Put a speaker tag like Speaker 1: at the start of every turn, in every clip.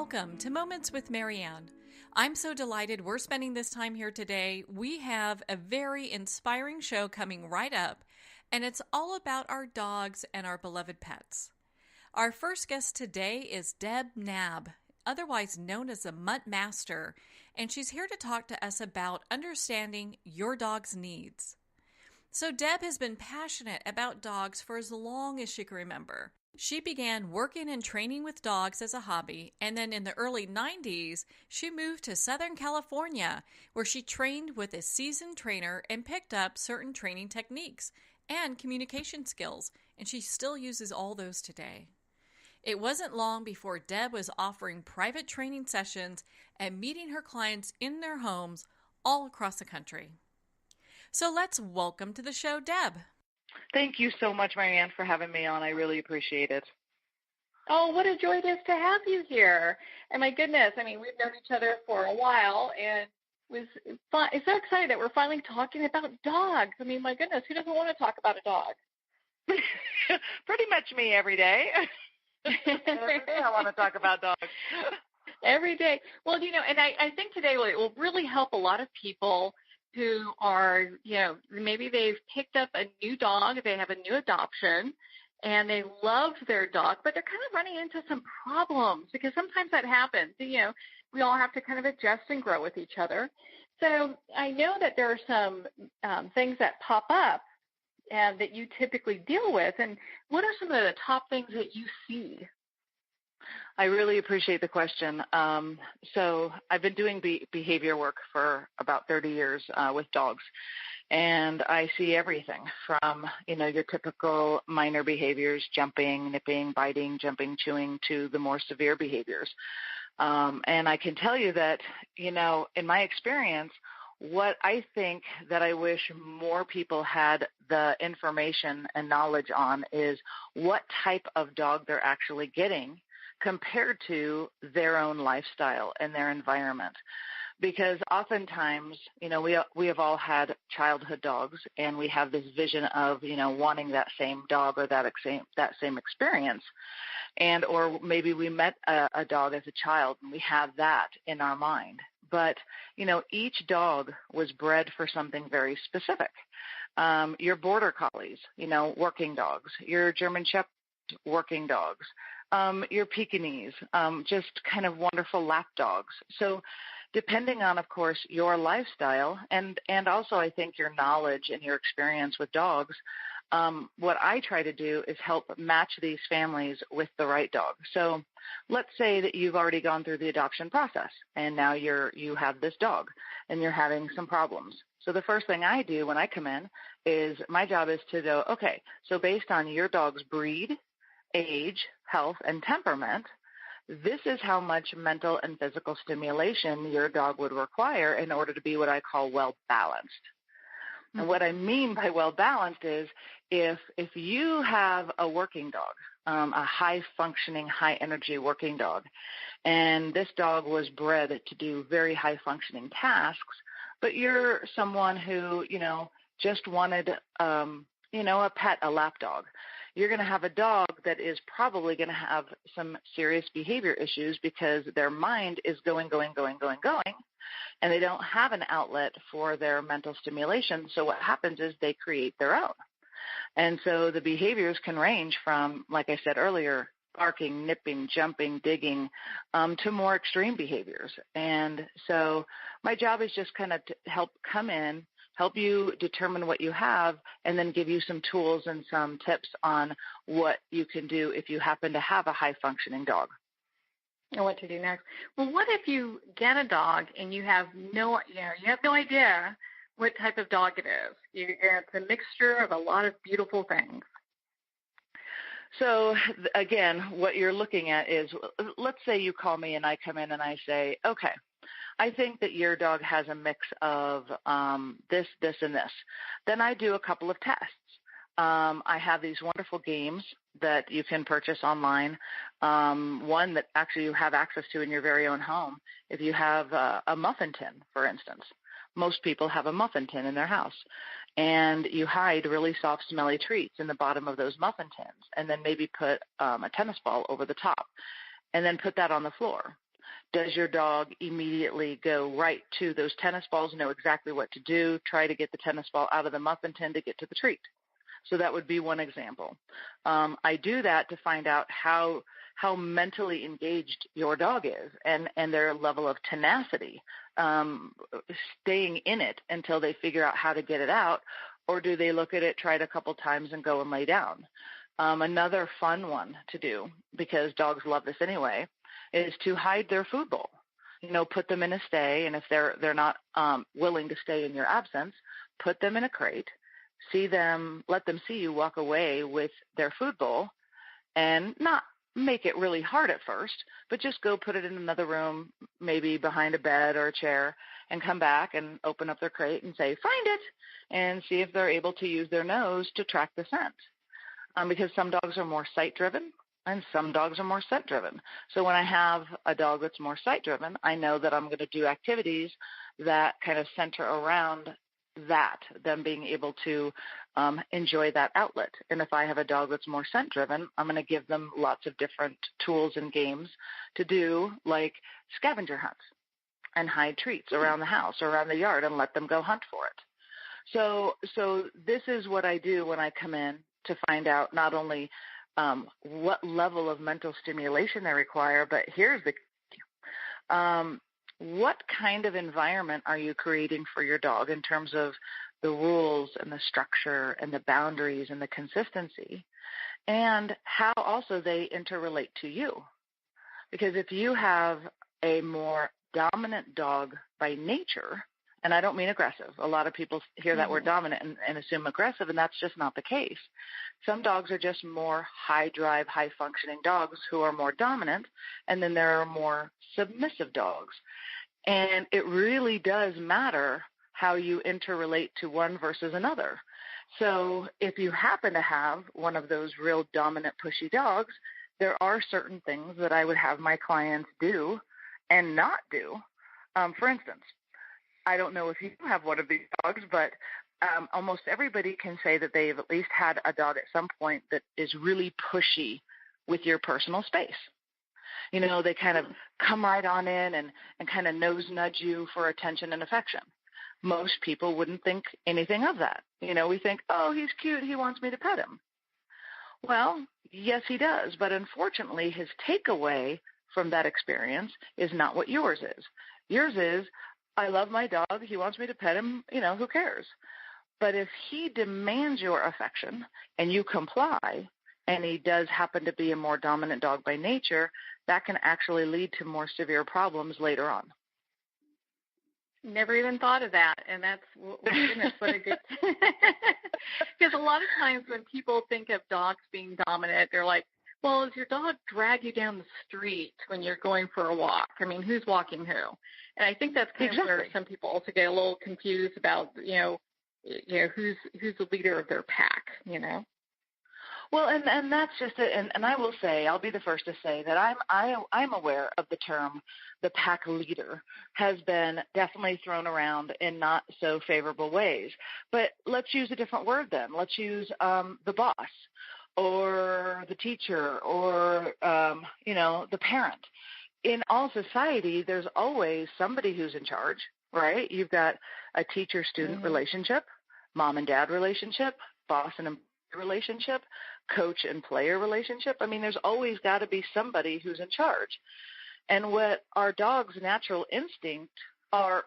Speaker 1: Welcome to Moments with Marianne. I'm so delighted we're spending this time here today. We have a very inspiring show coming right up, and it's all about our dogs and our beloved pets. Our first guest today is deb-nabb, otherwise known as the the-mutt-master, and she's here to talk to us about understanding your dog's needs. So Deb has been passionate about dogs for as long as she can remember. She began working and training with dogs as a hobby, and then in the early 90s, she moved to Southern California, where she trained with a seasoned trainer and picked up certain training techniques and communication skills, and she still uses all those today. It wasn't long before Deb was offering private training sessions and meeting her clients in their homes all across the country. So let's welcome to the show, Deb.
Speaker 2: Thank you so much, Marianne, for having me on. I really appreciate it.
Speaker 3: Oh, what a joy it is to have you here. And my goodness, I mean, we've known each other for a while, and it's so excited that we're finally talking about dogs. I mean, my goodness, who doesn't want to talk about a dog?
Speaker 2: Pretty much me every day. Every day I want to talk about dogs.
Speaker 3: Every day. Well, and I think today it will really help a lot of people who are, maybe they've picked up a new dog, they have a new adoption, and they love their dog, but they're kind of running into some problems because sometimes that happens. We all have to kind of adjust and grow with each other. So I know that there are some things that pop up and that you typically deal with. And what are some of the top things that you see?
Speaker 2: I really appreciate the question. So I've been doing behavior work for about 30 years with dogs, and I see everything from, your typical minor behaviors, jumping, nipping, biting, jumping, chewing, to the more severe behaviors. And I can tell you that, in my experience, what I think that I wish more people had the information and knowledge on is what type of dog they're actually getting compared to their own lifestyle and their environment. Because oftentimes, we have all had childhood dogs, and we have this vision of, wanting that same dog or that same experience. Or maybe we met a dog as a child and we have that in our mind. But, each dog was bred for something very specific. Your border collies, working dogs, your German Shepherds, working dogs, your Pekingese, just kind of wonderful lap dogs. So depending on, of course, your lifestyle and also I think your knowledge and your experience with dogs, what I try to do is help match these families with the right dog. So let's say that you've already gone through the adoption process and now you have this dog and you're having some problems. So the first thing I do when I come in is my job is to go, okay, so based on your dog's breed, age, health, and temperament, this is how much mental and physical stimulation your dog would require in order to be what I call well-balanced. Mm-hmm. And what I mean by well-balanced is if you have a working dog, a high-functioning, high-energy working dog, and this dog was bred to do very high-functioning tasks, but you're someone who, just wanted, a pet, a lap dog, you're going to have a dog that is probably going to have some serious behavior issues because their mind is going, and they don't have an outlet for their mental stimulation. So what happens is they create their own. And so the behaviors can range from, like I said earlier, barking, nipping, jumping, digging, to more extreme behaviors. And so my job is just kind of to help come in, help you determine what you have, and then give you some tools and some tips on what you can do if you happen to have a high-functioning dog.
Speaker 3: And what to do next. Well, what if you get a dog and you have no idea what type of dog it is? It's a mixture of a lot of beautiful things.
Speaker 2: So, again, what you're looking at is, let's say you call me and I come in and I say, okay, I think that your dog has a mix of this, and this. Then I do a couple of tests. I have these wonderful games that you can purchase online, one that actually you have access to in your very own home. If you have a muffin tin, for instance, most people have a muffin tin in their house, and you hide really soft, smelly treats in the bottom of those muffin tins, and then maybe put a tennis ball over the top, and then put that on the floor. Does your dog immediately go right to those tennis balls, know exactly what to do, try to get the tennis ball out of the muffin tin to get to the treat? So that would be one example. I do that to find out how mentally engaged your dog is and their level of tenacity, staying in it until they figure out how to get it out, or do they look at it, try it a couple times, and go and lay down? Another fun one to do, because dogs love this anyway, is to hide their food bowl. Put them in a stay, and if they're not willing to stay in your absence, put them in a crate. Let them see you walk away with their food bowl, and not make it really hard at first, but just go put it in another room, maybe behind a bed or a chair, and come back and open up their crate and say, find it, and see if they're able to use their nose to track the scent. Because some dogs are more sight-driven and some dogs are more scent-driven. So when I have a dog that's more sight-driven, I know that I'm going to do activities that kind of center around that, them being able to enjoy that outlet. And if I have a dog that's more scent-driven, I'm going to give them lots of different tools and games to do, like scavenger hunts and hide treats around the house or around the yard and let them go hunt for it. So this is what I do when I come in to find out not only what level of mental stimulation they require, but here's the what kind of environment are you creating for your dog in terms of the rules and the structure and the boundaries and the consistency, and how also they interrelate to you? Because if you have a more dominant dog by nature, and I don't mean aggressive. A lot of people hear that word dominant and assume aggressive, and that's just not the case. Some dogs are just more high-drive, high-functioning dogs who are more dominant, and then there are more submissive dogs. And it really does matter how you interrelate to one versus another. So if you happen to have one of those real dominant, pushy dogs, there are certain things that I would have my clients do and not do. For instance, I don't know if you have one of these dogs, but almost everybody can say that they've at least had a dog at some point that is really pushy with your personal space. They kind of come right on in and kind of nose nudge you for attention and affection. Most people wouldn't think anything of that. We think, oh, he's cute, he wants me to pet him. Well, yes, he does, but unfortunately his takeaway from that experience is not what yours is. Yours is, I love my dog, he wants me to pet him, who cares? But if he demands your affection and you comply, and he does happen to be a more dominant dog by nature, that can actually lead to more severe problems later on.
Speaker 3: Never even thought of that, and that's, goodness, what a good, because a lot of times when people think of dogs being dominant, they're like, well, does your dog drag you down the street when you're going for a walk? I mean, who's walking who? And I think that's kind of where some people also get a little confused about, who's the leader of their pack,
Speaker 2: Well, and that's just it. And I will say, I'll be the first to say that I'm aware of the term the pack leader has been definitely thrown around in not so favorable ways. But let's use a different word then. Let's use the boss or the teacher or, the parent. In all society, there's always somebody who's in charge, right? You've got a teacher-student relationship, mom and dad relationship, boss and employee relationship, coach and player relationship. I mean, there's always got to be somebody who's in charge. And what our dog's natural instinct are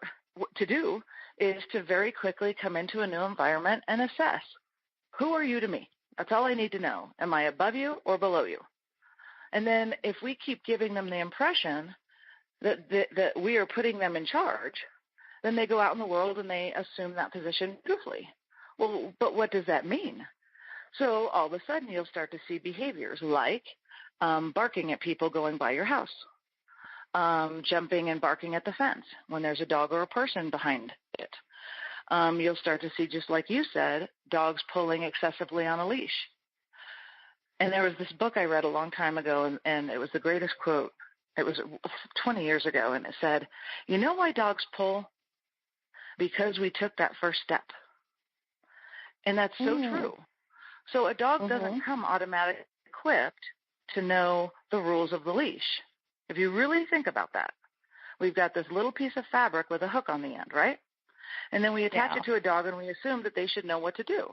Speaker 2: to do is to very quickly come into a new environment and assess, who are you to me? That's all I need to know. Am I above you or below you? And then if we keep giving them the impression that we are putting them in charge, then they go out in the world and they assume that position beautifully. Well, but what does that mean? So all of a sudden you'll start to see behaviors like barking at people going by your house, jumping and barking at the fence when there's a dog or a person behind it. You'll start to see, just like you said, dogs pulling excessively on a leash. And there was this book I read a long time ago, and it was the greatest quote. It was 20 years ago, and it said, you know why dogs pull? Because we took that first step. And that's so true. So a dog doesn't come automatically equipped to know the rules of the leash. If you really think about that, we've got this little piece of fabric with a hook on the end, right? And then we attach it to a dog, and we assume that they should know what to do.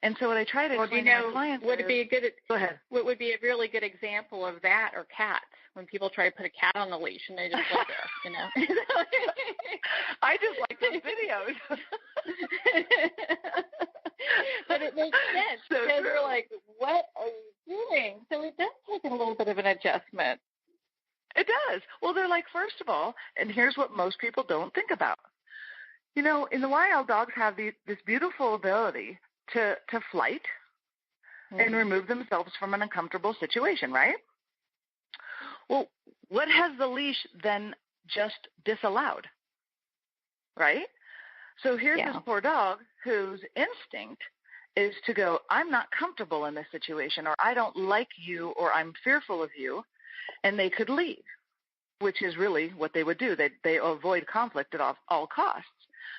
Speaker 2: And so what I try to explain to my clients
Speaker 3: would it be a good?
Speaker 2: Go ahead.
Speaker 3: What would be a really good example of that, or cats? When people try to put a cat on the leash and they just lay there,
Speaker 2: I just like those videos.
Speaker 3: But it makes sense because we're like, what are you doing? So it does take a little bit of an adjustment.
Speaker 2: It does. Well, they're like, first of all, and here's what most people don't think about. In the wild, dogs have this beautiful ability to flight and remove themselves from an uncomfortable situation, right? Well, what has the leash then just disallowed, right? So here's this poor dog whose instinct is to go, I'm not comfortable in this situation, or I don't like you, or I'm fearful of you, and they could leave, which is really what they would do. They avoid conflict at all costs.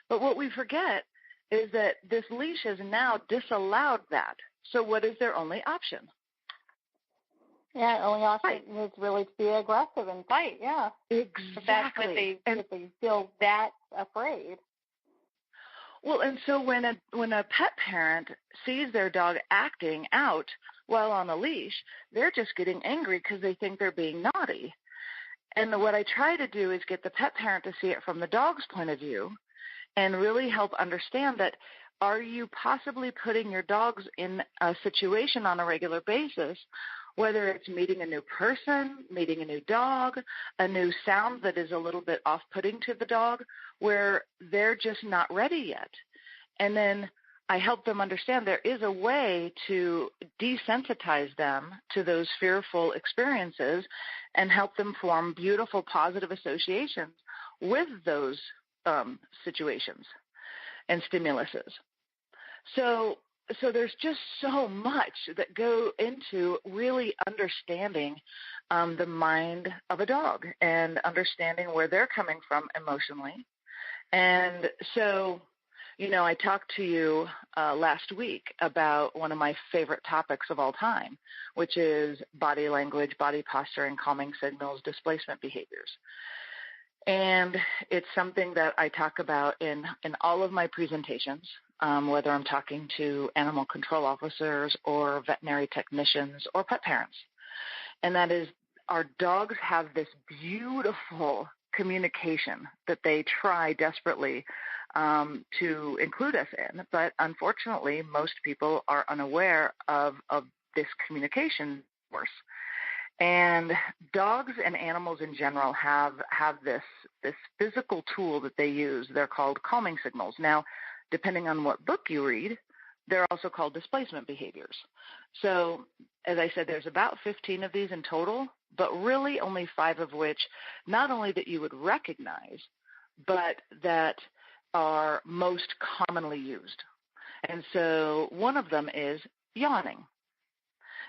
Speaker 2: But what we forget is that this leash has now disallowed that. So what is their only option?
Speaker 3: Yeah, only option is really to be aggressive and fight, yeah.
Speaker 2: Exactly.
Speaker 3: If they feel that afraid.
Speaker 2: Well, and so when a pet parent sees their dog acting out while on a leash, they're just getting angry because they think they're being naughty. And what I try to do is get the pet parent to see it from the dog's point of view and really help understand that, are you possibly putting your dogs in a situation on a regular basis, whether it's meeting a new person, meeting a new dog, a new sound that is a little bit off-putting to the dog, where they're just not ready yet. And then I help them understand there is a way to desensitize them to those fearful experiences and help them form beautiful, positive associations with those situations and stimuluses. So there's just so much that go into really understanding the mind of a dog and understanding where they're coming from emotionally. And so, I talked to you last week about one of my favorite topics of all time, which is body language, body posture, and calming signals, displacement behaviors. And it's something that I talk about in all of my presentations, whether I'm talking to animal control officers or veterinary technicians or pet parents. And that is, our dogs have this beautiful communication that they try desperately to include us in. But unfortunately, most people are unaware of this communication source. And dogs and animals in general have this physical tool that they use. They're called calming signals. Now, depending on what book you read, they're also called displacement behaviors. So, as I said, there's about 15 of these in total, but really only 5 of which not only that you would recognize, but that are most commonly used. And so one of them is yawning.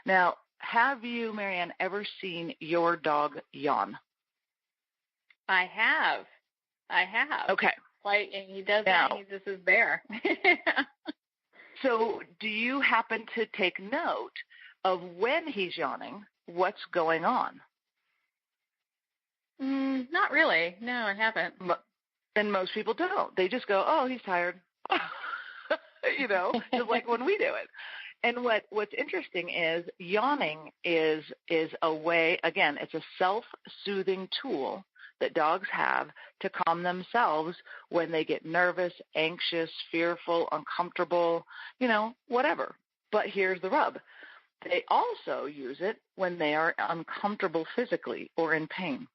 Speaker 2: Now, have you, Marianne, ever seen your dog yawn?
Speaker 3: I have.
Speaker 2: Okay.
Speaker 3: And he does that. He just is there.
Speaker 2: So do you happen to take note of when he's yawning, what's going on?
Speaker 3: Not really. No, I haven't.
Speaker 2: And most people don't. They just go, oh, he's tired. Just like when we do it. And what's interesting is yawning is a way, again, it's a self-soothing tool that dogs have to calm themselves when they get nervous, anxious, fearful, uncomfortable, whatever. But here's the rub. They also use it when they are uncomfortable physically or in pain.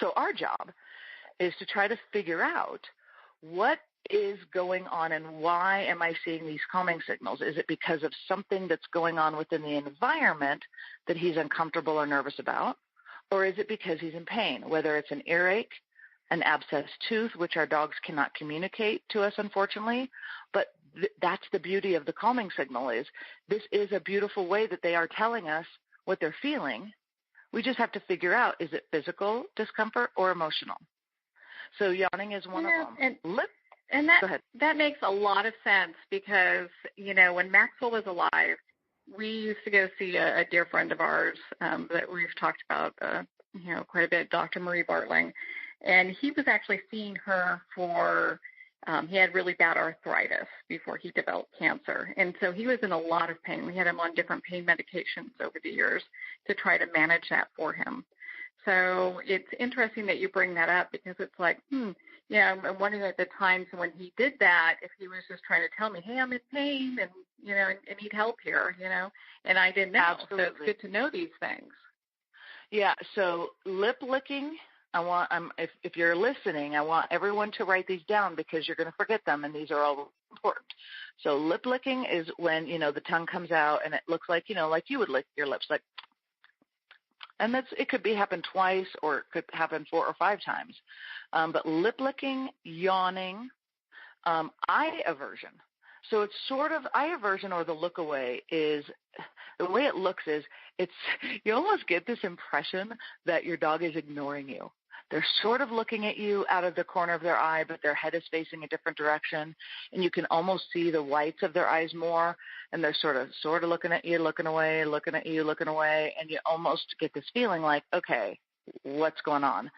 Speaker 2: So our job is to try to figure out what is going on and why am I seeing these calming signals? Is it because of something that's going on within the environment that he's uncomfortable or nervous about? Or is it because he's in pain, whether it's an earache, an abscessed tooth, which our dogs cannot communicate to us, unfortunately. But that's the beauty of the calming signal is this is a beautiful way that they are telling us what they're feeling. We just have to figure out, is it physical discomfort or emotional? So yawning is one of them.
Speaker 3: And that makes a lot of sense because, when Maxwell was alive, we used to go see a dear friend of ours that we've talked about quite a bit, Dr. Marie Bartling, and he was actually seeing her for, he had really bad arthritis before he developed cancer. And so he was in a lot of pain. We had him on different pain medications over the years to try to manage that for him. So it's interesting that you bring that up, because it's like, I'm wondering at the times when he did that, if he was just trying to tell me, hey, I'm in pain and, I need help here, and I didn't know.
Speaker 2: Absolutely.
Speaker 3: So it's good to know these things.
Speaker 2: Yeah, so lip licking, if you're listening, I want everyone to write these down, because you're going to forget them, and these are all important. So lip licking is when, the tongue comes out and it looks like, like you would lick your lips, like, and it could happen twice, or it could happen 4 or 5 times. But lip licking, yawning, eye aversion. So it's sort of eye aversion, or the look away, is the way it looks is you almost get this impression that your dog is ignoring you. They're sort of looking at you out of the corner of their eye, but their head is facing a different direction, and you can almost see the whites of their eyes more, and they're sort of looking at you, looking away, looking at you, looking away, and you almost get this feeling like, okay, what's going on?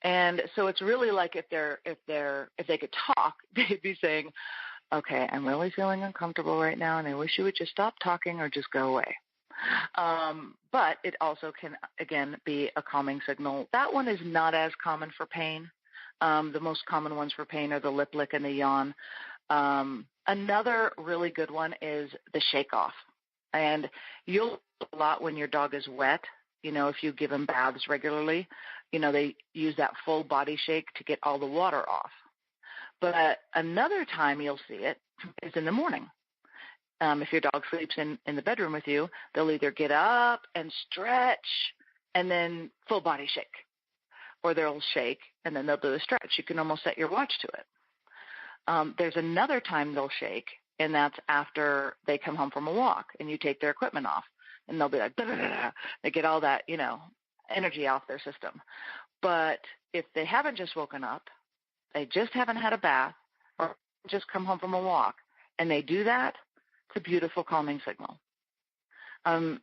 Speaker 2: And so it's really like if they could talk, they'd be saying, okay, I'm really feeling uncomfortable right now, and I wish you would just stop talking or just go away. But it also can, again, be a calming signal. That one is not as common for pain. The most common ones for pain are the lip lick and the yawn. Another really good one is the shake off. And you'll a lot when your dog is wet. If you give them baths regularly, they use that full body shake to get all the water off. But another time you'll see it is in the morning. If your dog sleeps in the bedroom with you, they'll either get up and stretch and then full body shake, or they'll shake and then they'll do a stretch. You can almost set your watch to it. There's another time they'll shake, and that's after they come home from a walk and you take their equipment off, and they'll be like, da-da-da-da. They get all that, energy off their system. But if they haven't just woken up, they just haven't had a bath, or just come home from a walk, and they do that, it's a beautiful calming signal. One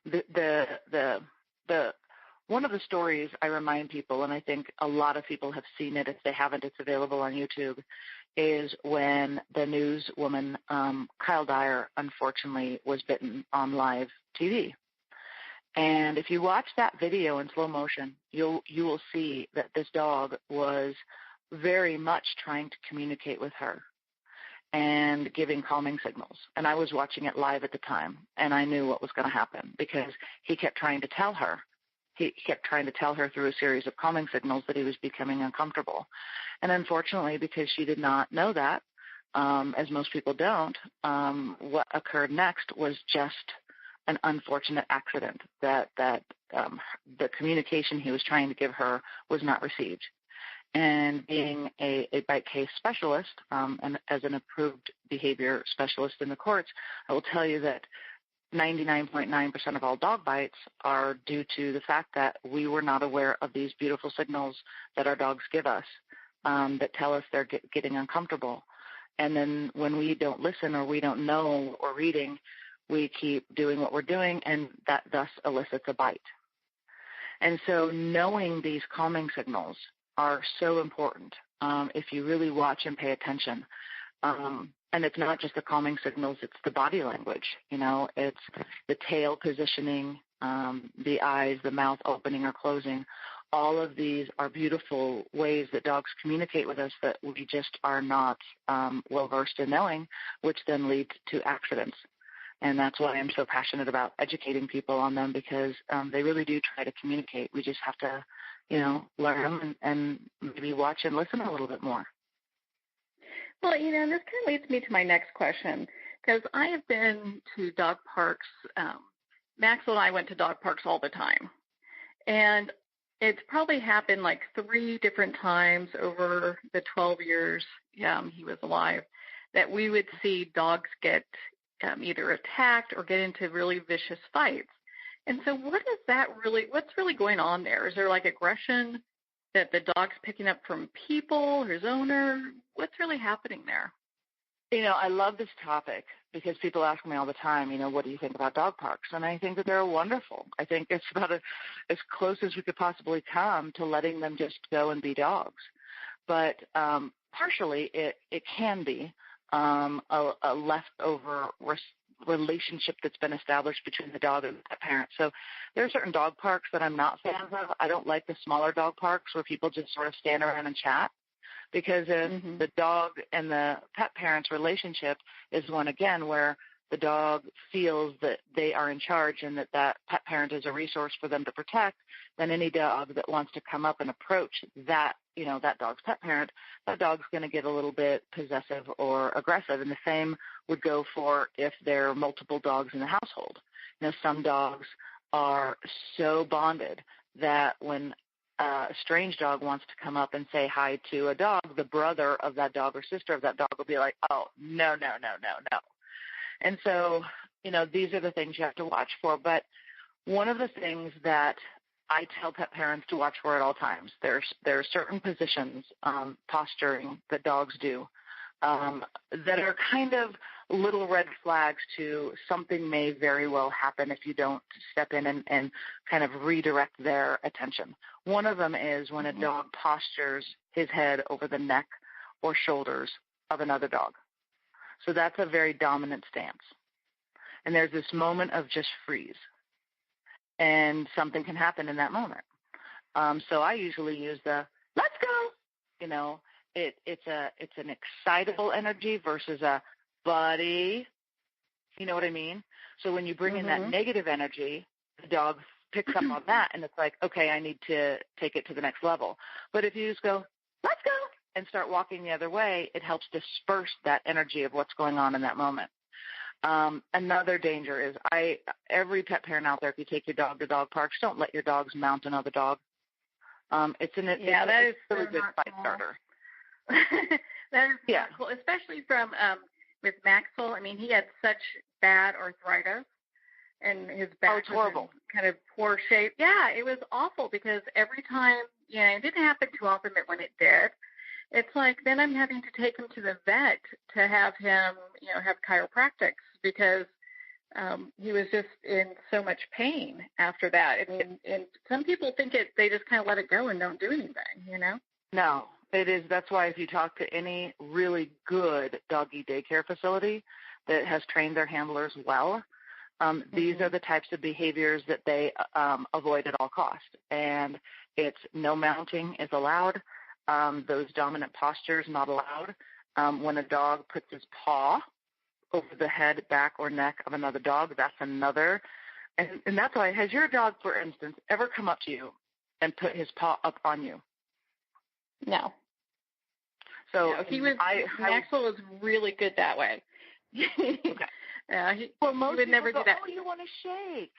Speaker 2: of the stories I remind people, and I think a lot of people have seen it. If they haven't, it's available on YouTube, is when the newswoman Kyle Dyer, unfortunately, was bitten on live TV. And if you watch that video in slow motion, you will see that this dog was very much trying to communicate with her and giving calming signals. And I was watching it live at the time, and I knew what was going to happen, because he kept trying to tell her. He kept trying to tell her through a series of calming signals that he was becoming uncomfortable. And unfortunately, because she did not know that, as most people don't, what occurred next was just an unfortunate accident, that the communication he was trying to give her was not received. And being a bite case specialist, and as an approved behavior specialist in the courts, I will tell you that 99.9% of all dog bites are due to the fact that we were not aware of these beautiful signals that our dogs give us, that tell us they're getting uncomfortable. And then when we don't listen, or we don't know, or reading, we keep doing what we're doing, and that thus elicits a bite. And so knowing these calming signals are so important if you really watch and pay attention. And it's not just the calming signals, it's the body language. It's the tail positioning, the eyes, the mouth opening or closing. All of these are beautiful ways that dogs communicate with us that we just are not well-versed in knowing, which then leads to accidents. And that's why I'm so passionate about educating people on them, because they really do try to communicate. We just have to learn them and maybe watch and listen a little bit more.
Speaker 3: Well, this kind of leads me to my next question, because I have been to dog parks. Maxwell and I went to dog parks all the time. And it's probably happened like 3 different times over the 12 years he was alive, that we would see dogs get either attacked or get into really vicious fights. And so what's really going on there? Is there like aggression that the dog's picking up from people, his owner? What's really happening there?
Speaker 2: I love this topic because people ask me all the time, what do you think about dog parks? And I think that they're wonderful. I think it's about as close as we could possibly come to letting them just go and be dogs. But partially it can be a leftover relationship that's been established between the dog and the pet parent. So there are certain dog parks that I'm not fans of. I don't like the smaller dog parks where people just sort of stand around and chat, because if the dog and the pet parent's relationship is one, again, where the dog feels that they are in charge and that pet parent is a resource for them to protect, then any dog that wants to come up and approach that dog's pet parent, that dog's going to get a little bit possessive or aggressive. And the same would go for if there are multiple dogs in the household. Some dogs are so bonded that when a strange dog wants to come up and say hi to a dog, the brother of that dog or sister of that dog will be like, oh, no. And so, these are the things you have to watch for. But one of the things that I tell pet parents to watch for at all times, there are certain positions, posturing that dogs do that are kind of little red flags to something may very well happen if you don't step in and kind of redirect their attention. One of them is when a dog postures his head over the neck or shoulders of another dog. So that's a very dominant stance. And there's this moment of just freeze. And something can happen in that moment. So I usually use the "let's go." It's an excitable energy versus a buddy. You know what I mean? So when you bring in that negative energy, the dog picks up on that, and it's like, okay, I need to take it to the next level. But if you just go, "let's go," and start walking the other way, it helps disperse that energy of what's going on in that moment. Another danger is every pet parent out there, if you take your dog to dog parks, don't let your dogs mount another dog. It's a really good fight starter.
Speaker 3: That is not cool, especially from with Maxwell. I mean, he had such bad arthritis, and his back was
Speaker 2: horrible,
Speaker 3: in kind of poor shape. Yeah, it was awful because every time, it didn't happen too often, but when it did, it's like then I'm having to take him to the vet to have him, have chiropractics because he was just in so much pain after that. I mean, and some people think they just kind of let it go and don't do anything,
Speaker 2: No, it is. That's why if you talk to any really good doggy daycare facility that has trained their handlers well, these are the types of behaviors that they avoid at all costs. And it's no mounting is allowed. Those dominant postures not allowed. When a dog puts his paw over the head, back, or neck of another dog, that's another. And that's why, has your dog, for instance, ever come up to you and put his paw up on you?
Speaker 3: No.
Speaker 2: So
Speaker 3: Maxwell was really good that way.
Speaker 2: Okay.
Speaker 3: He
Speaker 2: most
Speaker 3: would never
Speaker 2: go,
Speaker 3: do that.
Speaker 2: Oh, you want to shake?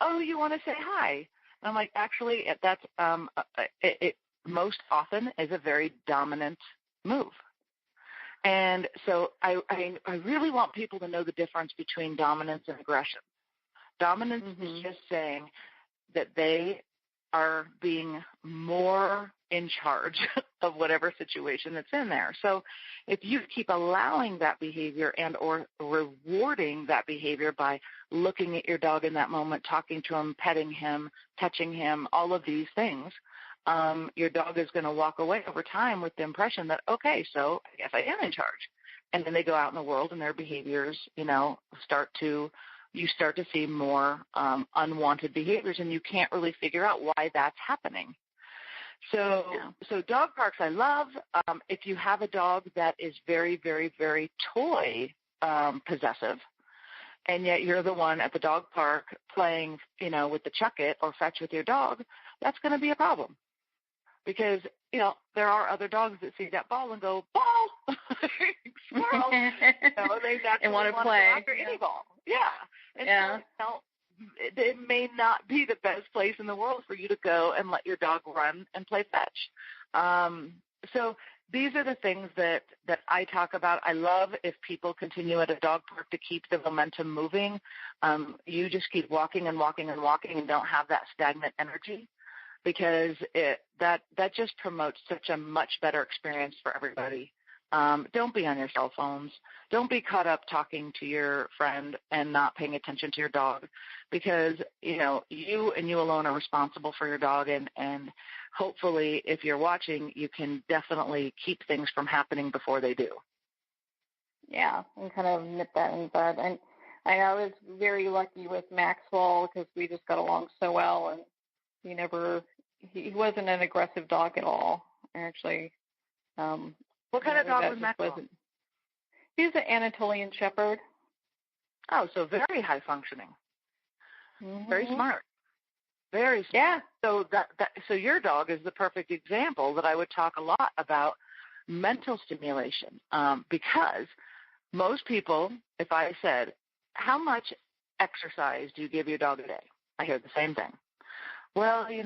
Speaker 2: Oh, you want to say hi? And I'm like, actually, that's it most often is a very dominant move. And so I really want people to know the difference between dominance and aggression. Dominance is just saying that they are being more in charge of whatever situation that's in there. So if you keep allowing that behavior and or rewarding that behavior by looking at your dog in that moment, talking to him, petting him, touching him, all of these things, your dog is going to walk away over time with the impression that, okay, so I guess I am in charge. And then they go out in the world and their behaviors, you start to see more unwanted behaviors, and you can't really figure out why that's happening. So dog parks I love. If you have a dog that is very, very, very toy possessive, and yet you're the one at the dog park playing, with the chuck it or fetch with your dog, that's going to be a problem. Because, there are other dogs that see that ball and go, ball, squirrel. They naturally want to play after any ball. Yeah. And so, it may not be the best place in the world for you to go and let your dog run and play fetch. So these are the things that I talk about. I love if people continue at a dog park to keep the momentum moving. You just keep walking and walking and walking and don't have that stagnant energy, because that just promotes such a much better experience for everybody. Don't be on your cell phones. Don't be caught up talking to your friend and not paying attention to your dog, because, you and you alone are responsible for your dog. And hopefully, if you're watching, you can definitely keep things from happening before they do.
Speaker 3: Yeah, and kind of nip that in the bud. And I was very lucky with Maxwell because we just got along so well, and he wasn't an aggressive dog at all. Actually,
Speaker 2: what kind of dog was Maxwell?
Speaker 3: He was an Anatolian Shepherd.
Speaker 2: Oh, so very high functioning.
Speaker 3: Mm-hmm.
Speaker 2: Very smart. Very smart.
Speaker 3: Yeah.
Speaker 2: So your dog is the perfect example that I would talk a lot about mental stimulation, because most people, if I said, how much exercise do you give your dog a day? I hear the same thing. Well, we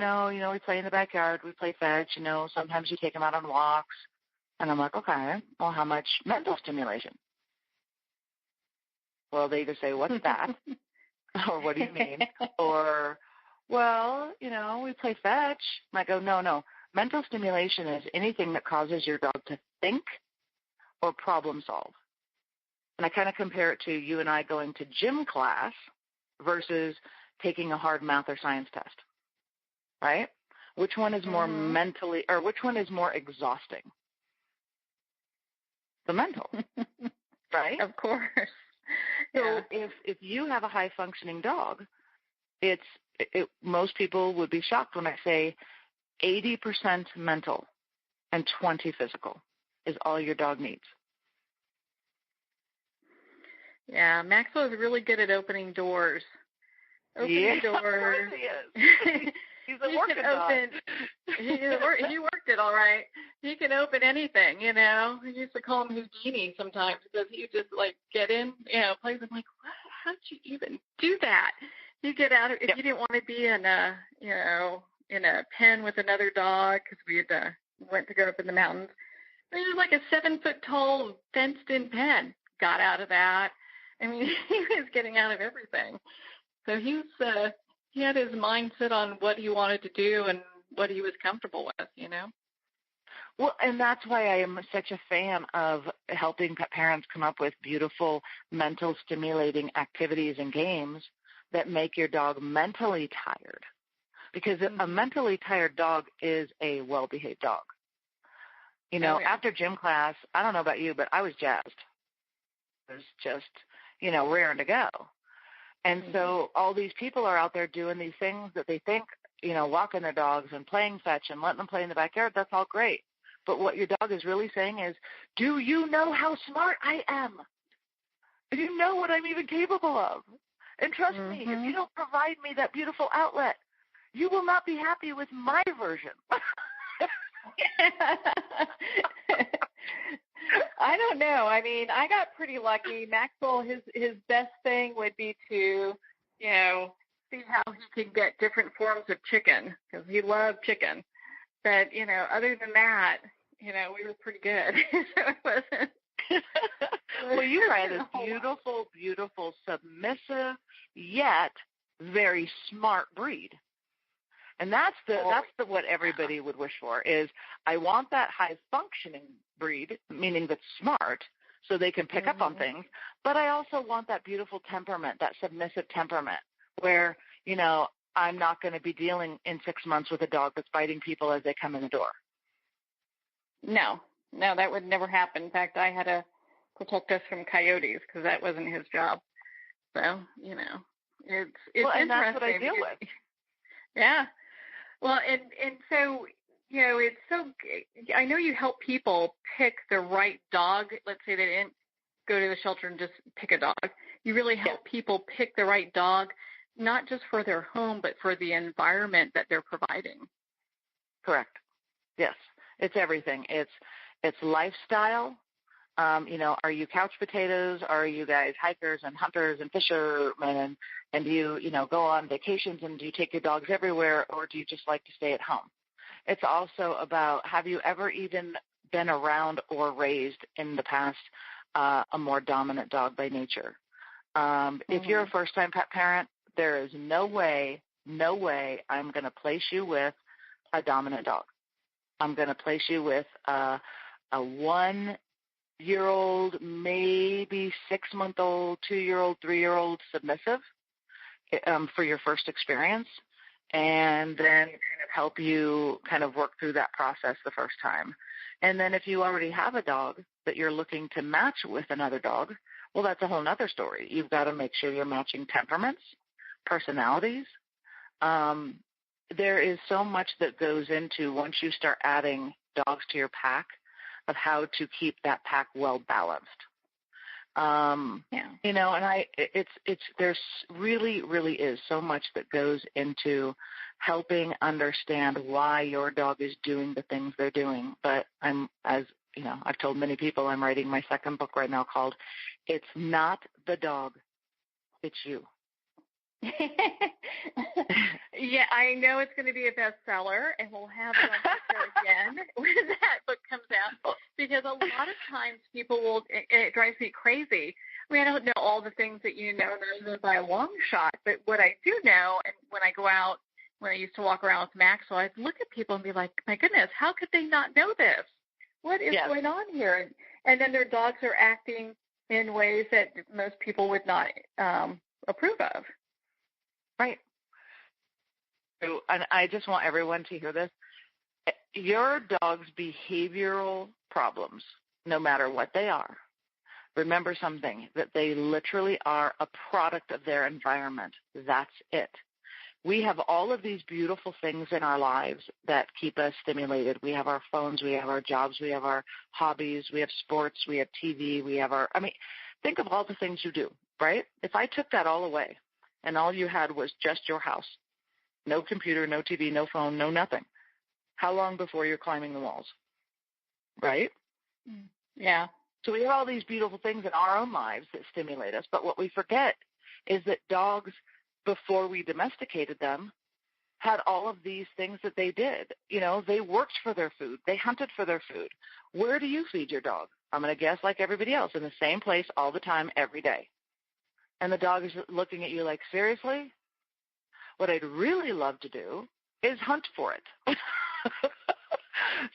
Speaker 2: play in the backyard, we play fetch, sometimes you take him out on walks. And I'm like, okay, well, how much mental stimulation? Well, they either say, what's that? Or what do you mean? Or, well, we play fetch. And I go, no. Mental stimulation is anything that causes your dog to think or problem solve. And I kind of compare it to you and I going to gym class versus taking a hard math or science test, right? Which one is more mentally, or which one is more exhausting? The mental, right?
Speaker 3: Of course.
Speaker 2: So if you have a high-functioning dog, most people would be shocked when I say 80% mental and 20 physical is all your dog needs.
Speaker 3: Yeah, Maxwell is really good at opening doors.
Speaker 2: Doors.
Speaker 3: Of course he is.
Speaker 2: He's a working dog.
Speaker 3: He worked it all right. He can open anything, We used to call him Houdini sometimes because he would just get in, plays. I'm like, what? How'd you even do that? You get out if you didn't want to be in a, in a pen with another dog because we had went to go up in the mountains. It was like a 7-foot-tall fenced-in pen. Got out of that. I mean, he was getting out of everything. So he had his mind set on what he wanted to do and what he was comfortable with,
Speaker 2: Well, and that's why I am such a fan of helping pet parents come up with beautiful mental stimulating activities and games that make your dog mentally tired. Because a mentally tired dog is a well-behaved dog. After gym class, I don't know about you, but I was jazzed. It was just, raring to go. And so all these people are out there doing these things that they think, walking their dogs and playing fetch and letting them play in the backyard. That's all great. But what your dog is really saying is, do you know how smart I am? Do you know what I'm even capable of? And trust me, if you don't provide me that beautiful outlet, you will not be happy with my version.
Speaker 3: I don't know. I mean, I got pretty lucky. Maxwell, his best thing would be to, see how he can get different forms of chicken because he loved chicken. But, other than that, we were pretty good. So it wasn't.
Speaker 2: Well, you are this beautiful, beautiful, submissive, yet very smart breed. And that's what everybody would wish for is I want that high functioning breed, meaning that's smart, so they can pick up on things. But I also want that beautiful temperament, that submissive temperament where, I'm not going to be dealing in 6 months with a dog that's biting people as they come in the door. No, that would never happen. In fact, I had to protect us from coyotes because that wasn't his job. So, it's
Speaker 3: and
Speaker 2: that's what I deal with.
Speaker 3: Yeah. Well, and so, it's so, I know you help people pick the right dog. Let's say they didn't go to the shelter and just pick a dog. You really help people pick the right dog, not just for their home, but for the environment that they're providing. Correct. Yes. It's everything. It's lifestyle. Are you couch potatoes? Are you guys hikers and hunters and fishermen? And do you, go on vacations and do you take your dogs everywhere, or do you just like to stay at home? It's also about, have you ever even been around or raised in the past a more dominant dog by nature? If you're a first-time pet parent, there is no way I'm going to place you with a dominant dog. I'm going to place you with a one
Speaker 2: year-old, maybe 6-month-old, 2-year-old, 3-year-old submissive for your first experience, and then kind of help you kind of work through that process the first time. And then if you already have a dog that you're looking to match with another dog, well, that's a whole other story. You've got to make sure you're matching temperaments, personalities. There is so much that goes into once you start adding dogs to your pack of how to keep that pack well balanced. You know, and there's really is so much that goes into helping understand why your dog is doing the things they're doing. But as you know, I've told many people, I'm writing my second book right now called "It's Not the Dog, It's You."
Speaker 3: Yeah, I know it's going to be a bestseller, and we'll have it on the show again when that book comes out, because a lot of times people will, and it drives me crazy. I mean, I don't know all the things that you know by a long shot, but what I do know, and when I go out, when I used to walk around with Maxwell, I'd look at people and be like, my goodness, how could they not know this? What is going on here? And then their dogs are acting in ways that most people would not approve of.
Speaker 2: Right. So, and I just want everyone to hear this. Your dog's behavioral problems, no matter what they are, remember something, that they literally are a product of their environment. That's it. We have all of these beautiful things in our lives that keep us stimulated. We have our phones, we have our jobs, we have our hobbies, we have sports, we have TV, we have think of all the things you do, right? If I took that all away and all you had was just your house, no computer, no TV, no phone, no nothing, how long before you're climbing the walls, right?
Speaker 3: Yeah.
Speaker 2: So we have all these beautiful things in our own lives that stimulate us, but what we forget is that dogs, before we domesticated them, had all of these things that they did. You know, they worked for their food. They hunted for their food. Where do you feed your dog? I'm going to guess like everybody else, in the same place all the time, every day. And the dog is looking at you like, seriously? What I'd really love to do is hunt for it.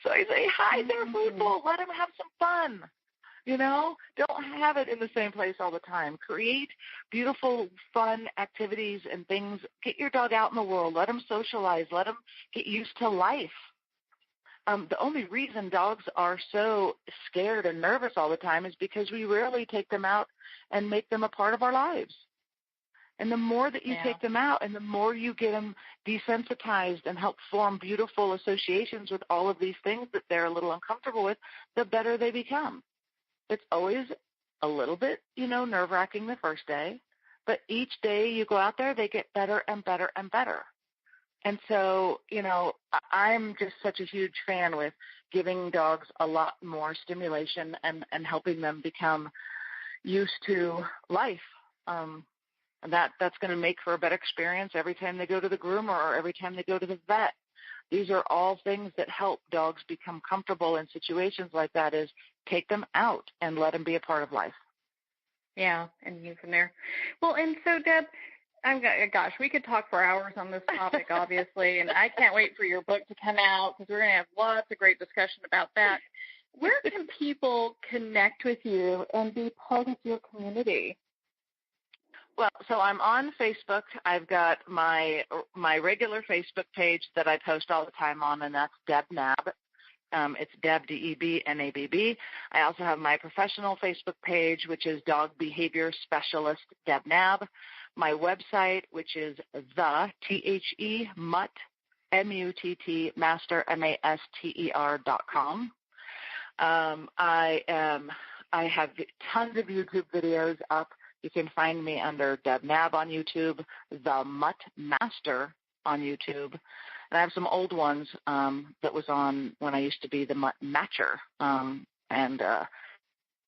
Speaker 2: So I say, hide their food bowl. Let them have some fun. You know, don't have it in the same place all the time. Create beautiful, fun activities and things. Get your dog out in the world. Let them socialize. Let them get used to life. The only reason dogs are so scared and nervous all the time is because we rarely take them out and make them a part of our lives. And the more that you take them out and the more you get them desensitized and help form beautiful associations with all of these things that they're a little uncomfortable with, the better they become. It's always a little bit, nerve-wracking the first day, but each day you go out there, they get better and better and better. And so, I'm just such a huge fan with giving dogs a lot more stimulation and helping them become used to life. And that's going to make for a better experience every time they go to the groomer or every time they go to the vet. These are all things that help dogs become comfortable in situations like that, is take them out and let them be a part of life.
Speaker 3: Yeah, and you from there. Well, and so, Deb, gosh, we could talk for hours on this topic, obviously, and I can't wait for your book to come out because we're going to have lots of great discussion about that. Where can people connect with you and be part of your community?
Speaker 2: Well, so I'm on Facebook. I've got my regular Facebook page that I post all the time on, and that's deb-nabb. It's Deb, D-E-B-N-A-B-B. I also have my professional Facebook page, which is Dog Behavior Specialist deb-nabb. My website, which is the-mutt, M-U-T-T, master, M-A-S-T-E-R.com. I have tons of YouTube videos up. You can find me under deb-nabb on YouTube, the-mutt-master on YouTube. And I have some old ones that was on when I used to be the mutt-master.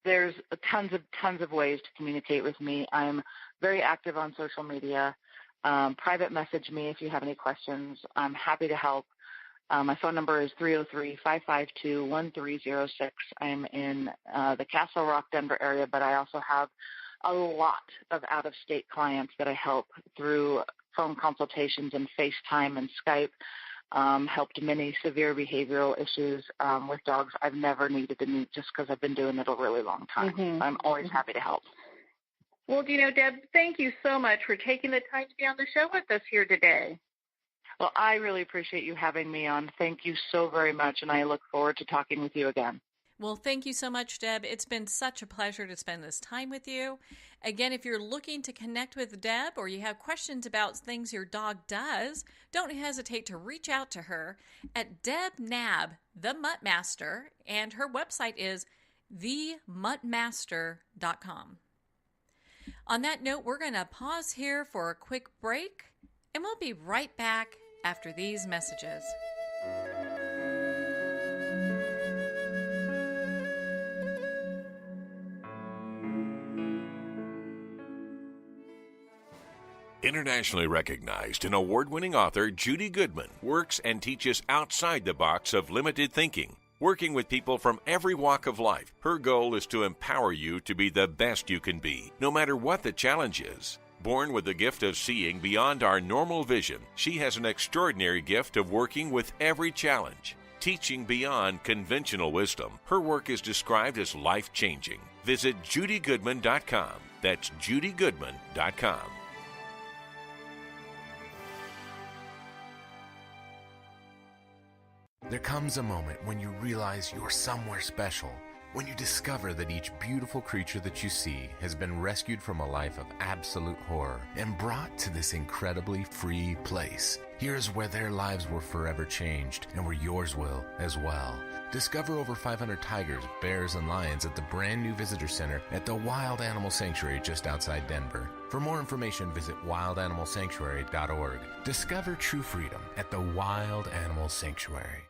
Speaker 2: There's tons of ways to communicate with me. I'm very active on social media. Private message me if you have any questions. I'm happy to help. My phone number is 303-552-1306. I'm in the Castle Rock, Denver area, but I also have a lot of out-of-state clients that I help through phone consultations and FaceTime and Skype. helped many severe behavioral issues with dogs I've never needed to meet just because I've been doing it a really long time.
Speaker 3: Mm-hmm.
Speaker 2: I'm always happy to help.
Speaker 3: Well, Deb, thank you so much for taking the time to be on the show with us here today.
Speaker 2: Well, I really appreciate you having me on. Thank you so very much, and I look forward to talking with you again.
Speaker 1: Well, thank you so much, Deb. It's been such a pleasure to spend this time with you. Again, if you're looking to connect with Deb or you have questions about things your dog does, don't hesitate to reach out to her at deb-nabb, the Mutt-master, and her website is the-mutt-master.com. On that note, we're going to pause here for a quick break, and we'll be right back after these messages.
Speaker 4: Internationally recognized and award-winning author Judy Goodman works and teaches outside the box of limited thinking. Working with people from every walk of life, her goal is to empower you to be the best you can be, no matter what the challenge is. Born with the gift of seeing beyond our normal vision, she has an extraordinary gift of working with every challenge. Teaching beyond conventional wisdom, her work is described as life-changing. Visit judygoodman.com. That's judygoodman.com.
Speaker 5: There comes a moment when you realize you're somewhere special, when you discover that each beautiful creature that you see has been rescued from a life of absolute horror and brought to this incredibly free place. Here's where their lives were forever changed and where yours will as well. Discover over 500 tigers, bears, and lions at the brand new visitor center at the Wild Animal Sanctuary just outside Denver. For more information, visit wildanimalsanctuary.org. Discover true freedom at the Wild Animal Sanctuary.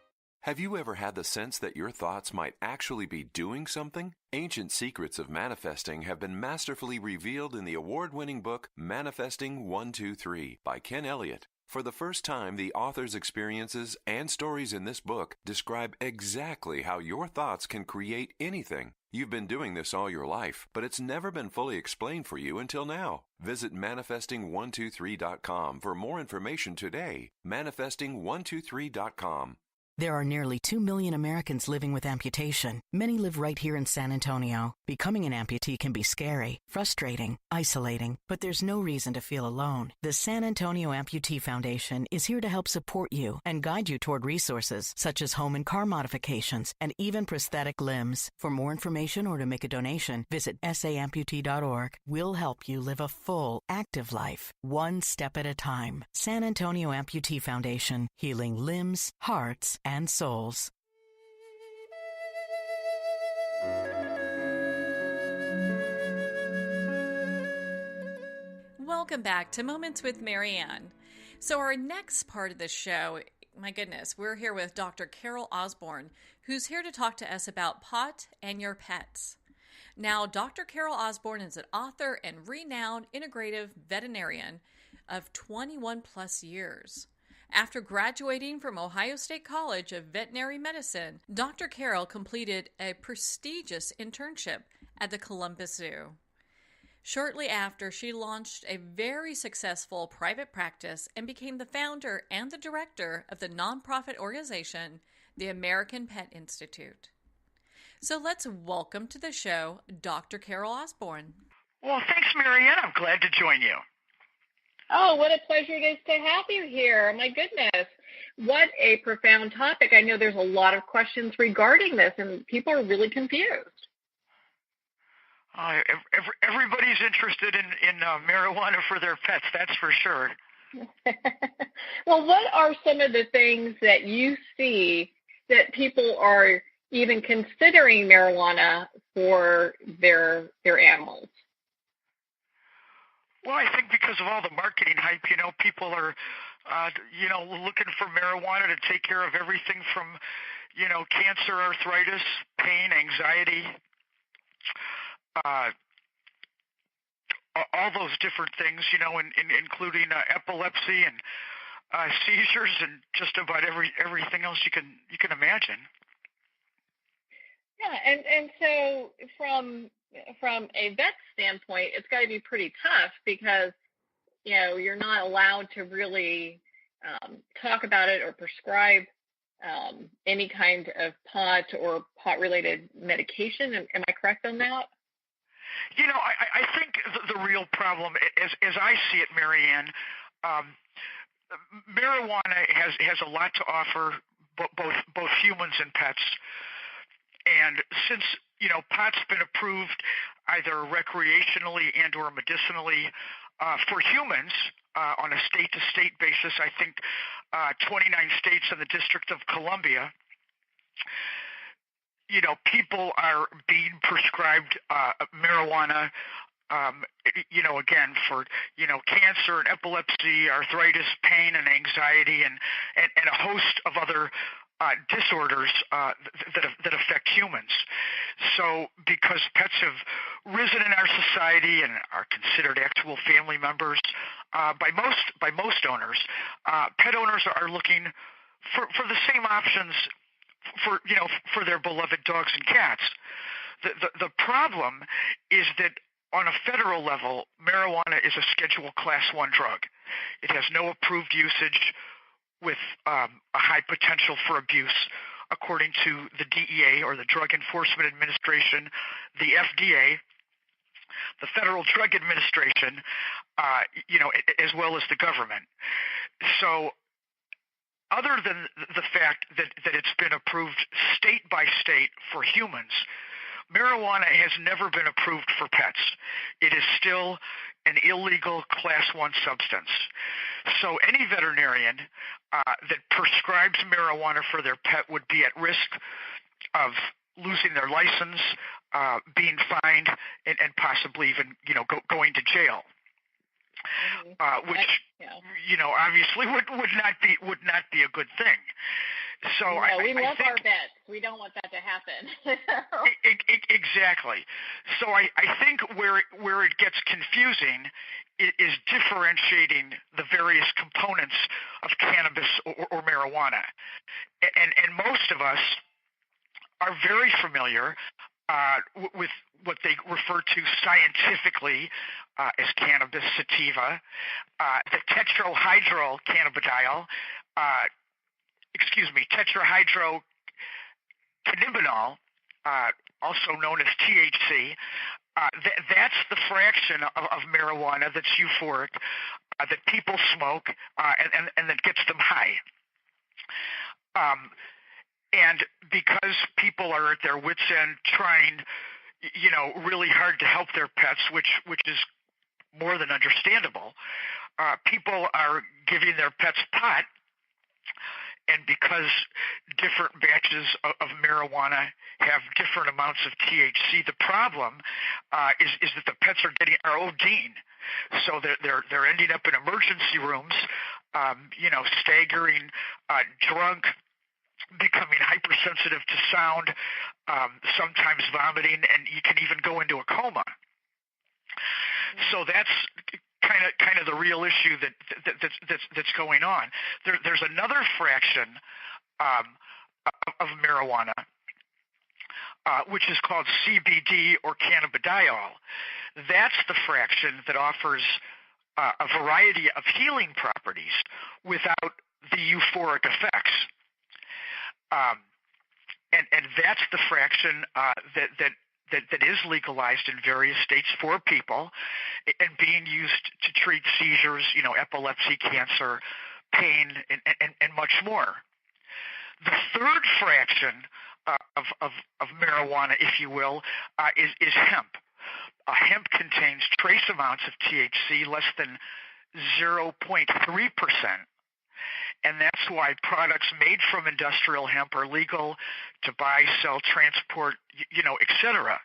Speaker 6: Have you ever had the sense that your thoughts might actually be doing something? Ancient secrets of manifesting have been masterfully revealed in the award-winning book Manifesting 1-2-3 by Ken Elliott. For the first time, the author's experiences and stories in this book describe exactly how your thoughts can create anything. You've been doing this all your life, but it's never been fully explained for you until now. Visit manifesting123.com for more information today. Manifesting123.com.
Speaker 7: There are nearly 2 million Americans living with amputation. Many live right here in San Antonio. Becoming an amputee can be scary, frustrating, isolating, but there's no reason to feel alone. The San Antonio Amputee Foundation is here to help support you and guide you toward resources such as home and car modifications and even prosthetic limbs. For more information or to make a donation, visit saamputee.org. We'll help you live a full, active life, one step at a time. San Antonio Amputee Foundation, healing limbs, hearts, and souls.
Speaker 1: Welcome back to Moments with Marianne. So our next part of the show, my goodness, we're here with Dr. Carol-Osborne, who's here to talk to us about pot and your pets. Now, Dr. Carol-Osborne is an author and renowned integrative veterinarian of 21 plus years. After graduating from Ohio State College of Veterinary Medicine, Dr. Carol completed a prestigious internship at the Columbus Zoo. Shortly after, she launched a very successful private practice and became the founder and the director of the nonprofit organization, the American Pet Institute. So let's welcome to the show Dr. Carol-Osborne.
Speaker 8: Well, thanks, Marianne. I'm glad to join you.
Speaker 3: Oh, what a pleasure it is to have you here. My goodness. What a profound topic. I know there's a lot of questions regarding this, and people are really confused.
Speaker 8: Everybody's interested in marijuana for their pets, that's for sure.
Speaker 3: Well, what are some of the things that you see that people are even considering marijuana for their animals?
Speaker 8: Well, I think because of all the marketing hype, people are, looking for marijuana to take care of everything from, cancer, arthritis, pain, anxiety, all those different things, including epilepsy and seizures and just about everything else you can imagine.
Speaker 3: Yeah, and so from a vet standpoint, it's got to be pretty tough because, you're not allowed to really talk about it or prescribe any kind of pot or pot-related medication. Am I correct on that?
Speaker 8: I think the real problem, as I see it, Marianne, marijuana has a lot to offer both humans and pets. And since pot's been approved either recreationally and or medicinally for humans on a state-to-state basis, I think 29 states and the District of Columbia, people are being prescribed marijuana, again, for, cancer and epilepsy, arthritis, pain and anxiety, and a host of other disorders that affect humans. So because pets have risen in our society and are considered actual family members by most owners, pet owners are looking for the same options for their beloved dogs and cats. The problem is that on a federal level, marijuana is a Schedule Class 1 drug. It has no approved usage with a high potential for abuse, according to the DEA, or the Drug Enforcement Administration, the FDA, the Federal Drug Administration, as well as the government. So other than the fact that it's been approved state by state for humans, marijuana has never been approved for pets. It is still an illegal Class 1 substance. So any veterinarian that prescribes marijuana for their pet would be at risk of losing their license, being fined, and possibly even going to jail. Which obviously would not be a good thing. So
Speaker 3: we love our vets. We don't want that to happen.
Speaker 8: Exactly. So I think where it gets confusing is differentiating the various components of cannabis or marijuana, and most of us are very familiar with what they refer to scientifically as cannabis sativa, the tetrahydrocannabinol, tetrahydrocannabinol, also known as THC. That's the fraction of marijuana that's euphoric, that people smoke, and that gets them high. And because people are at their wits' end trying, really hard to help their pets, which is more than understandable, people are giving their pets pot. And because different batches of marijuana have different amounts of THC, the problem is that the pets are ODing. So they're ending up in emergency rooms, staggering, drunk, becoming hypersensitive to sound, sometimes vomiting, and you can even go into a coma. So that's kind of the real issue that's going on. There's another fraction of marijuana, which is called CBD or cannabidiol. That's the fraction that offers a variety of healing properties without the euphoric effects. And that's the fraction that is legalized in various states for people and being used to treat seizures, epilepsy, cancer, pain, and much more. The third fraction of marijuana, if you will, is hemp. Hemp contains trace amounts of THC, less than 0.3%. And that's why products made from industrial hemp are legal to buy, sell, transport, et cetera.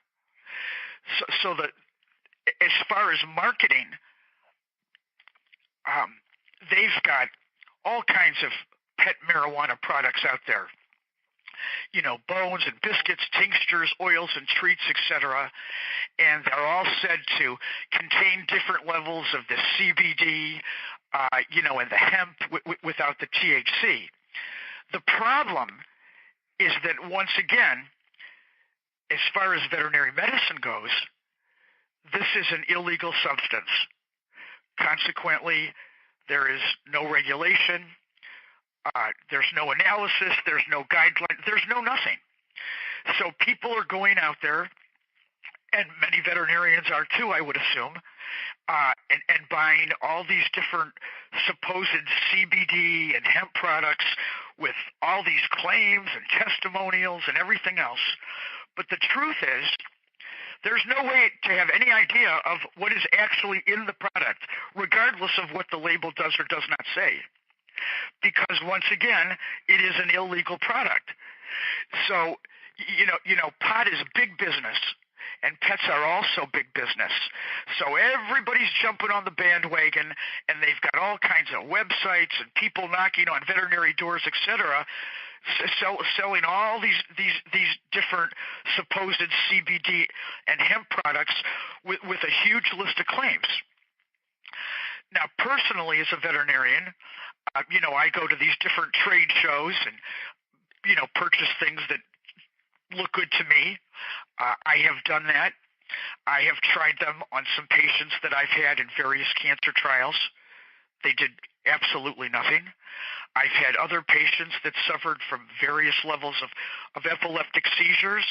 Speaker 8: So that as far as marketing, they've got all kinds of pet marijuana products out there. Bones and biscuits, tinctures, oils and treats, etc. And they're all said to contain different levels of the CBD, and the hemp without the THC. The problem is that, once again, as far as veterinary medicine goes, this is an illegal substance. Consequently, there is no regulation, There's no analysis. There's no guideline. There's no nothing. So people are going out there, and many veterinarians are too, I would assume, and buying all these different supposed CBD and hemp products with all these claims and testimonials and everything else. But the truth is, there's no way to have any idea of what is actually in the product, regardless of what the label does or does not say. Because once again, it is an illegal product. So, pot is big business, and pets are also big business. So everybody's jumping on the bandwagon, and they've got all kinds of websites and people knocking on veterinary doors, etc., selling all these different supposed CBD and hemp products with a huge list of claims. Now, personally, as a veterinarian, I go to these different trade shows and, purchase things that look good to me. I have done that. I have tried them on some patients that I've had in various cancer trials. They did absolutely nothing. I've had other patients that suffered from various levels of epileptic seizures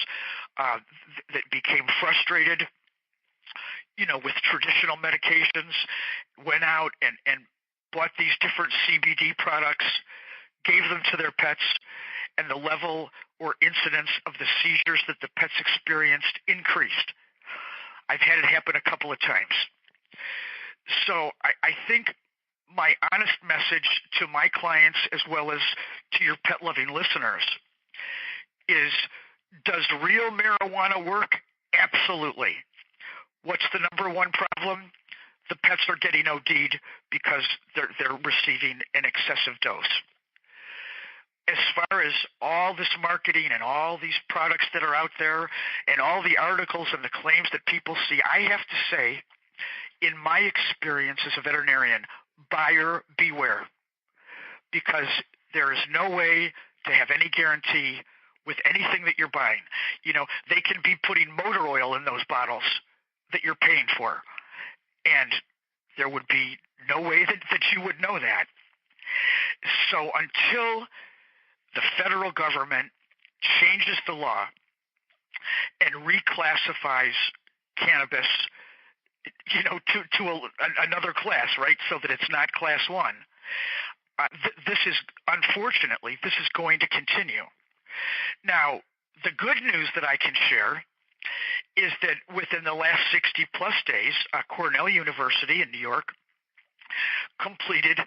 Speaker 8: that became frustrated, with traditional medications, went out and bought these different CBD products, gave them to their pets, and the level or incidence of the seizures that the pets experienced increased. I've had it happen a couple of times. So I think my honest message to my clients as well as to your pet-loving listeners is, does real marijuana work? Absolutely. What's the number one problem? The pets are getting OD'd because they're receiving an excessive dose. As far as all this marketing and all these products that are out there and all the articles and the claims that people see, I have to say, in my experience as a veterinarian, buyer beware, because there is no way to have any guarantee with anything that you're buying. They can be putting motor oil in those bottles that you're paying for, and there would be no way that you would know that. So until the federal government changes the law and reclassifies cannabis, to another class, right, so that it's not class 1, this is going to continue. Now, the good news that I can share is that within the last 60-plus days, Cornell University in New York completed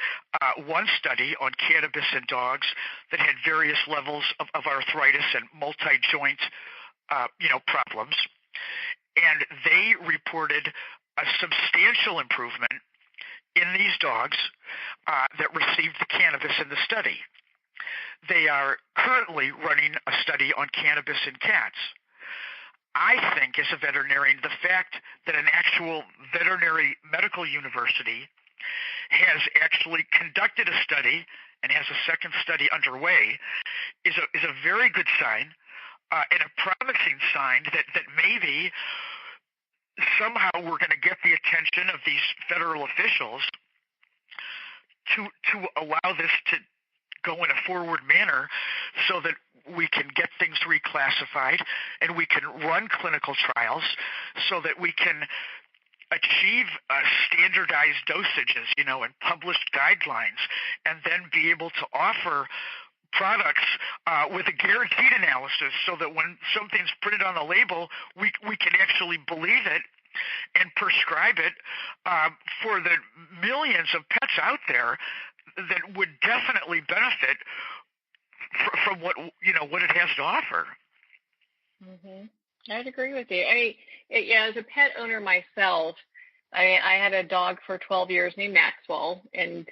Speaker 8: one study on cannabis in dogs that had various levels of arthritis and multi-joint, problems. And they reported a substantial improvement in these dogs that received the cannabis in the study. They are currently running a study on cannabis in cats. I think, as a veterinarian, the fact that an actual veterinary medical university has actually conducted a study and has a second study underway is a very good sign and a promising sign that maybe somehow we're going to get the attention of these federal officials to allow this to go in a forward manner so that we can get things reclassified and we can run clinical trials so that we can achieve standardized dosages, and published guidelines, and then be able to offer products with a guaranteed analysis so that when something's printed on the label, we can actually believe it and prescribe it for the millions of pets out there that would definitely benefit from what it has to offer.
Speaker 3: Mm-hmm. I'd agree with you. As a pet owner myself, I had a dog for 12 years named Maxwell, and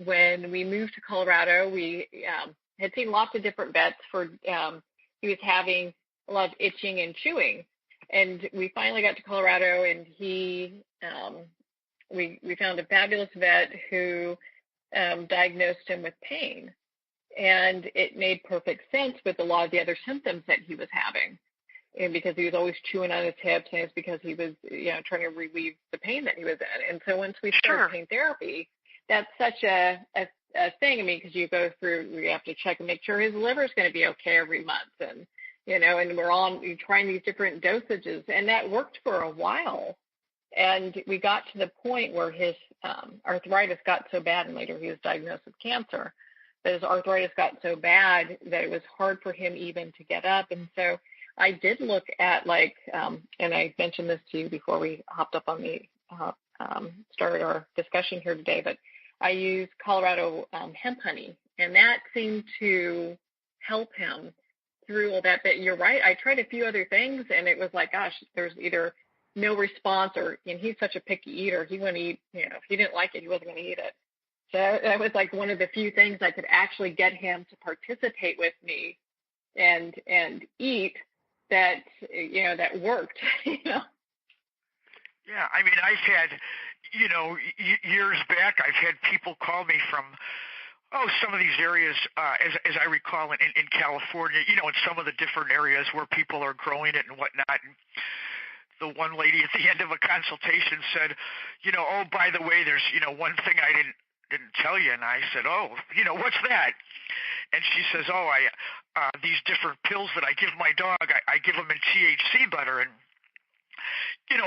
Speaker 3: when we moved to Colorado, we had seen lots of different vets for he was having a lot of itching and chewing, and we finally got to Colorado, and we found a fabulous vet who diagnosed him with pain, and it made perfect sense with a lot of the other symptoms that he was having. And because he was always chewing on his hips, and it's because he was, trying to relieve the pain that he was in. And so once we started pain therapy, that's such a thing. I mean, because you go through, you have to check and make sure his liver is going to be okay every month, and and you're trying these different dosages, and that worked for a while. And we got to the point where his arthritis got so bad, and later he was diagnosed with cancer, but his arthritis got so bad that it was hard for him even to get up. And so I did look at and I mentioned this to you before we hopped up on the started our discussion here today, but I used Colorado hemp honey, and that seemed to help him through all that. But you're right, I tried a few other things, and it was like, gosh, there's either no response, or he's such a picky eater, he wouldn't eat, if he didn't like it, he wasn't going to eat it. So that was like one of the few things I could actually get him to participate with me and eat that, that worked.
Speaker 8: Yeah, I mean, I've had, years back, I've had people call me from, some of these areas, as I recall, in California, in some of the different areas where people are growing it and whatnot. And the one lady at the end of a consultation said, by the way, there's, one thing I didn't tell you. And I said, what's that? And she says, these different pills that I give my dog, I give them in THC butter. And,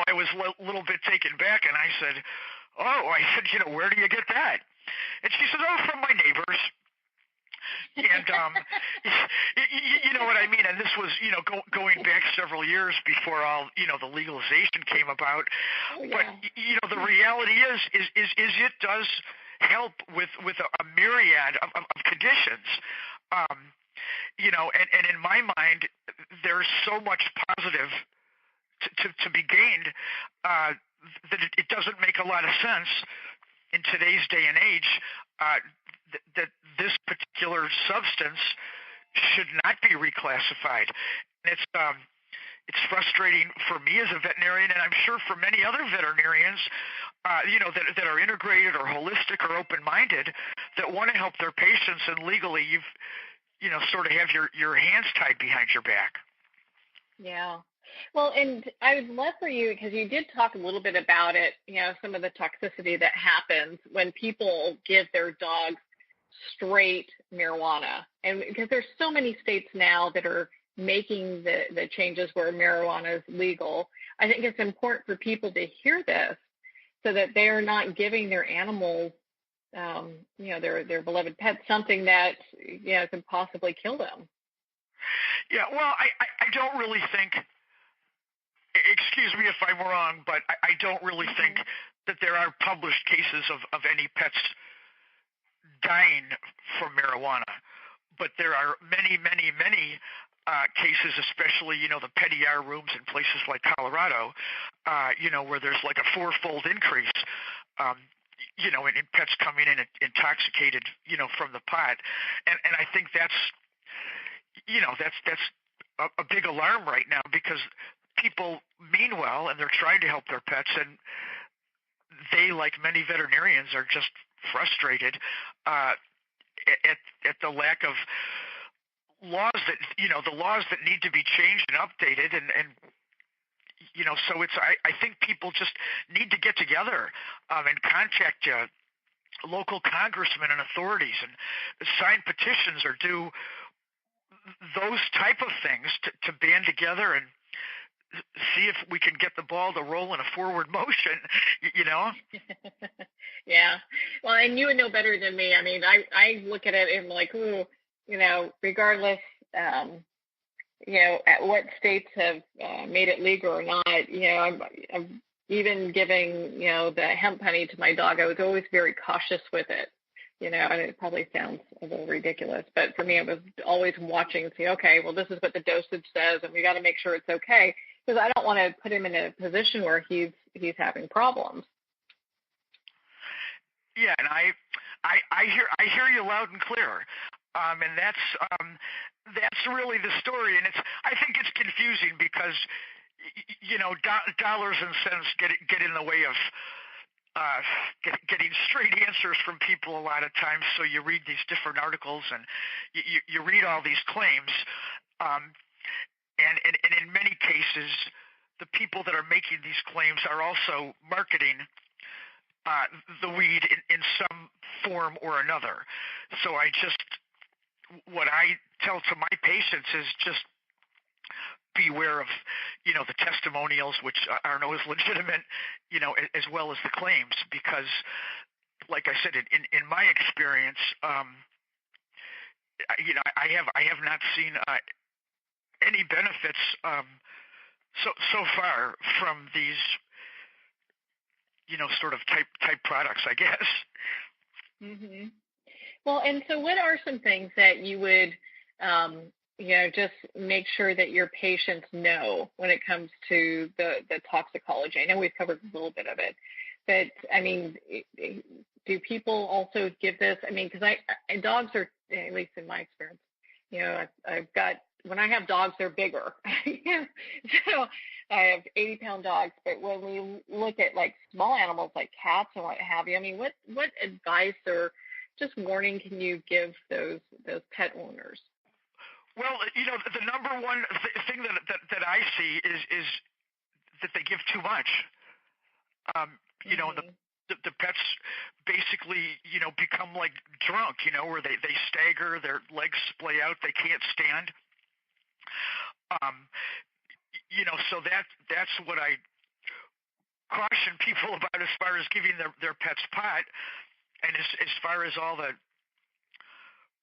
Speaker 8: I was a little bit taken back, and I said, where do you get that? And she said, from my neighbors. And you know what I mean? And this was, going back several years before all, the legalization came about.
Speaker 3: Oh, yeah.
Speaker 8: But, the reality is it does help with a myriad of conditions. And in my mind, there's so much positive to be gained that it doesn't make a lot of sense in today's day and age that this particular substance should not be reclassified. And it's frustrating for me as a veterinarian, and I'm sure for many other veterinarians, that are integrated or holistic or open-minded, that want to help their patients, and legally you've, sort of have your hands tied behind your back.
Speaker 3: Yeah. Well, and I would love for you, because you did talk a little bit about it, some of the toxicity that happens when people give their dogs straight marijuana. And because there's so many states now that are making the changes where marijuana is legal, I think it's important for people to hear this so that they are not giving their animals, their beloved pets, something that, can possibly kill them.
Speaker 8: Yeah, well, I don't really think, excuse me if I'm wrong, but I don't really think that there are published cases of any pets dying from marijuana. But there are many, many, many cases, especially, the PEDIAR rooms in places like Colorado, where there's like a fourfold increase, in pets coming in intoxicated, from the pot. And I think that's a big alarm right now, because people mean well and they're trying to help their pets, and they, like many veterinarians, are just frustrated at the lack of laws that the laws that need to be changed and updated, and so I think people just need to get together and contact local congressmen and authorities and sign petitions or do those type of things to band together and see if we can get the ball to roll in a forward motion,
Speaker 3: Yeah. Well, and you would know better than me. I mean, I look at it and like, regardless, at what states have made it legal or not, I'm even giving, the hemp honey to my dog. I was always very cautious with it, and it probably sounds a little ridiculous, but for me, it was always watching and see, okay, well, this is what the dosage says, and we got to make sure it's okay, because I don't want to put him in a position where he's having problems.
Speaker 8: Yeah, and I hear you loud and clear, and that's really the story, and I think it's confusing because dollars and cents get in the way of getting straight answers from people a lot of times. So you read these different articles and you read all these claims, and in many cases, the people that are making these claims are also marketing uh, the weed in some form or another. So what I tell to my patients is just beware of, the testimonials, which are no as legitimate, as well as the claims, because, like I said, in my experience, I have not seen any benefits so far from these, sort of type products, I guess.
Speaker 3: Mm-hmm. Well, and so what are some things that you would, just make sure that your patients know when it comes to the toxicology? I know we've covered a little bit of it, but I mean, do people also give this? I mean, because dogs are, at least in my experience, I've got, when I have dogs, they're bigger. So I have 80-pound dogs, but when we look at like small animals like cats and what have you, I mean, what advice or just warning can you give those pet owners?
Speaker 8: Well, the number one thing that I see is that they give too much. The pets basically, become like drunk, where they stagger, their legs splay out, they can't stand. So that's what I caution people about as far as giving their pets pot, and as far as all the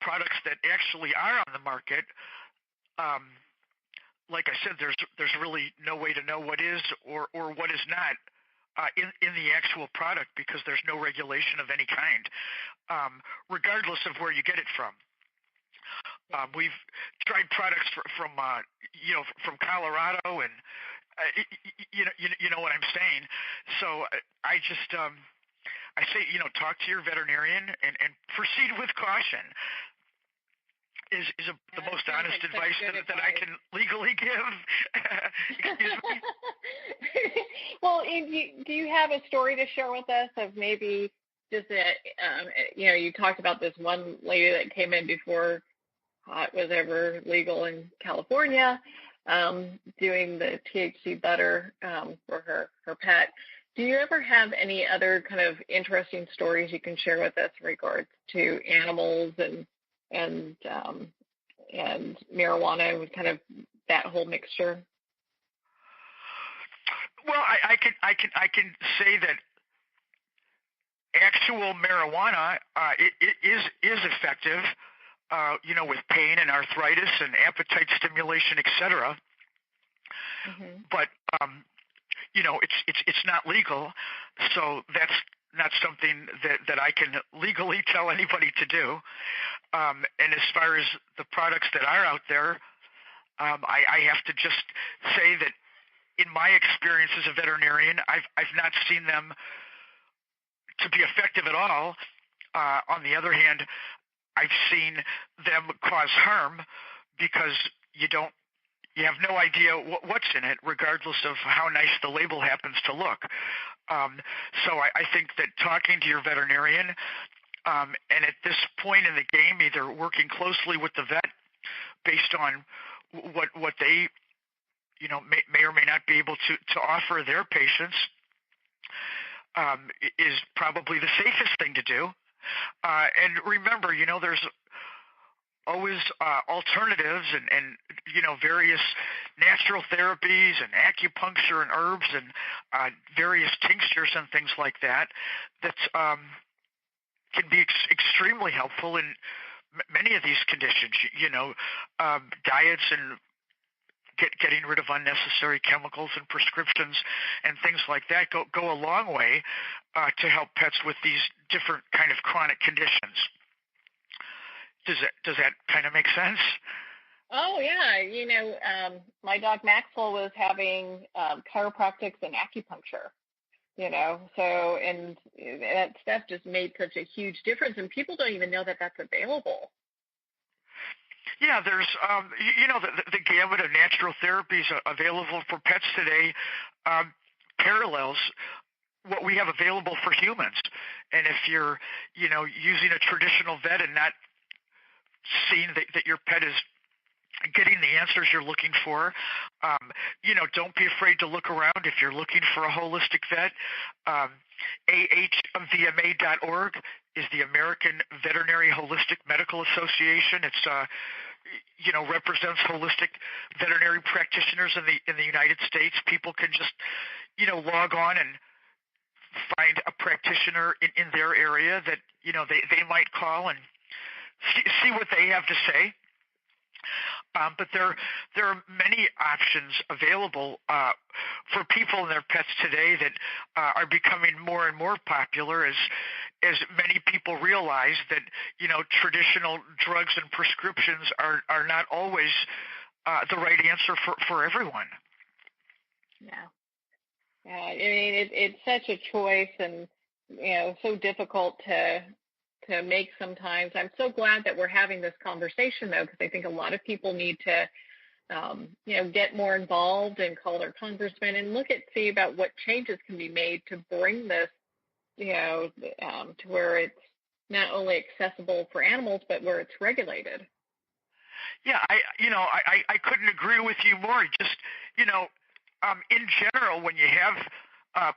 Speaker 8: products that actually are on the market. Like I said, there's really no way to know what is or what is not in the actual product, because there's no regulation of any kind, regardless of where you get it from. We've tried products from Colorado, and you know what I'm saying. So I just I say, talk to your veterinarian and proceed with caution. Is the most honest advice that I can legally give. Excuse me.
Speaker 3: Well, do you have a story to share with us of maybe just that, you talked about this one lady that came in before pot was ever legal in California, doing the THC butter for her pet. Do you ever have any other kind of interesting stories you can share with us in regards to animals and marijuana, with kind of that whole mixture?
Speaker 8: Well, I can say that actual marijuana it is effective, with pain and arthritis and appetite stimulation, etc. Mm-hmm. But it's not legal, so that's not something that I can legally tell anybody to do. And as far as the products that are out there, I have to just say that in my experience as a veterinarian, I've not seen them to be effective at all. On the other hand, I've seen them cause harm because you have no idea what's in it, regardless of how nice the label happens to look. So I think that talking to your veterinarian, and at this point in the game, either working closely with the vet based on what they may or may not be able to offer their patients, is probably the safest thing to do. And remember, there's always alternatives and various natural therapies and acupuncture and herbs and various tinctures and things like that can be extremely helpful in many of these conditions. Diets and getting rid of unnecessary chemicals and prescriptions and things like that go a long way to help pets with these different kind of chronic conditions. Does that kind of make sense?
Speaker 3: Oh yeah, my dog Maxwell was having chiropractics and acupuncture. So and that stuff just made such a huge difference, and people don't even know that that's available.
Speaker 8: Yeah, there's the gamut of natural therapies available for pets today parallels what we have available for humans. And if you're using a traditional vet and not seeing that your pet is getting the answers you're looking for, don't be afraid to look around. If you're looking for a holistic vet, AHVMA.org is the American Veterinary Holistic Medical Association. It's represents holistic veterinary practitioners in the United States. People can just log on and find a practitioner in their area that they might call and see what they have to say. But there are many options available for people and their pets today that are becoming more and more popular as many people realize that traditional drugs and prescriptions are not always the right answer for everyone.
Speaker 3: Yeah. I mean, it's such a choice, and so difficult to make sometimes. I'm so glad that we're having this conversation, though, because I think a lot of people need to, get more involved and call their congressman and see about what changes can be made to bring this, to where it's not only accessible for animals, but where it's regulated.
Speaker 8: Yeah, I couldn't agree with you more. Just, in general, when you have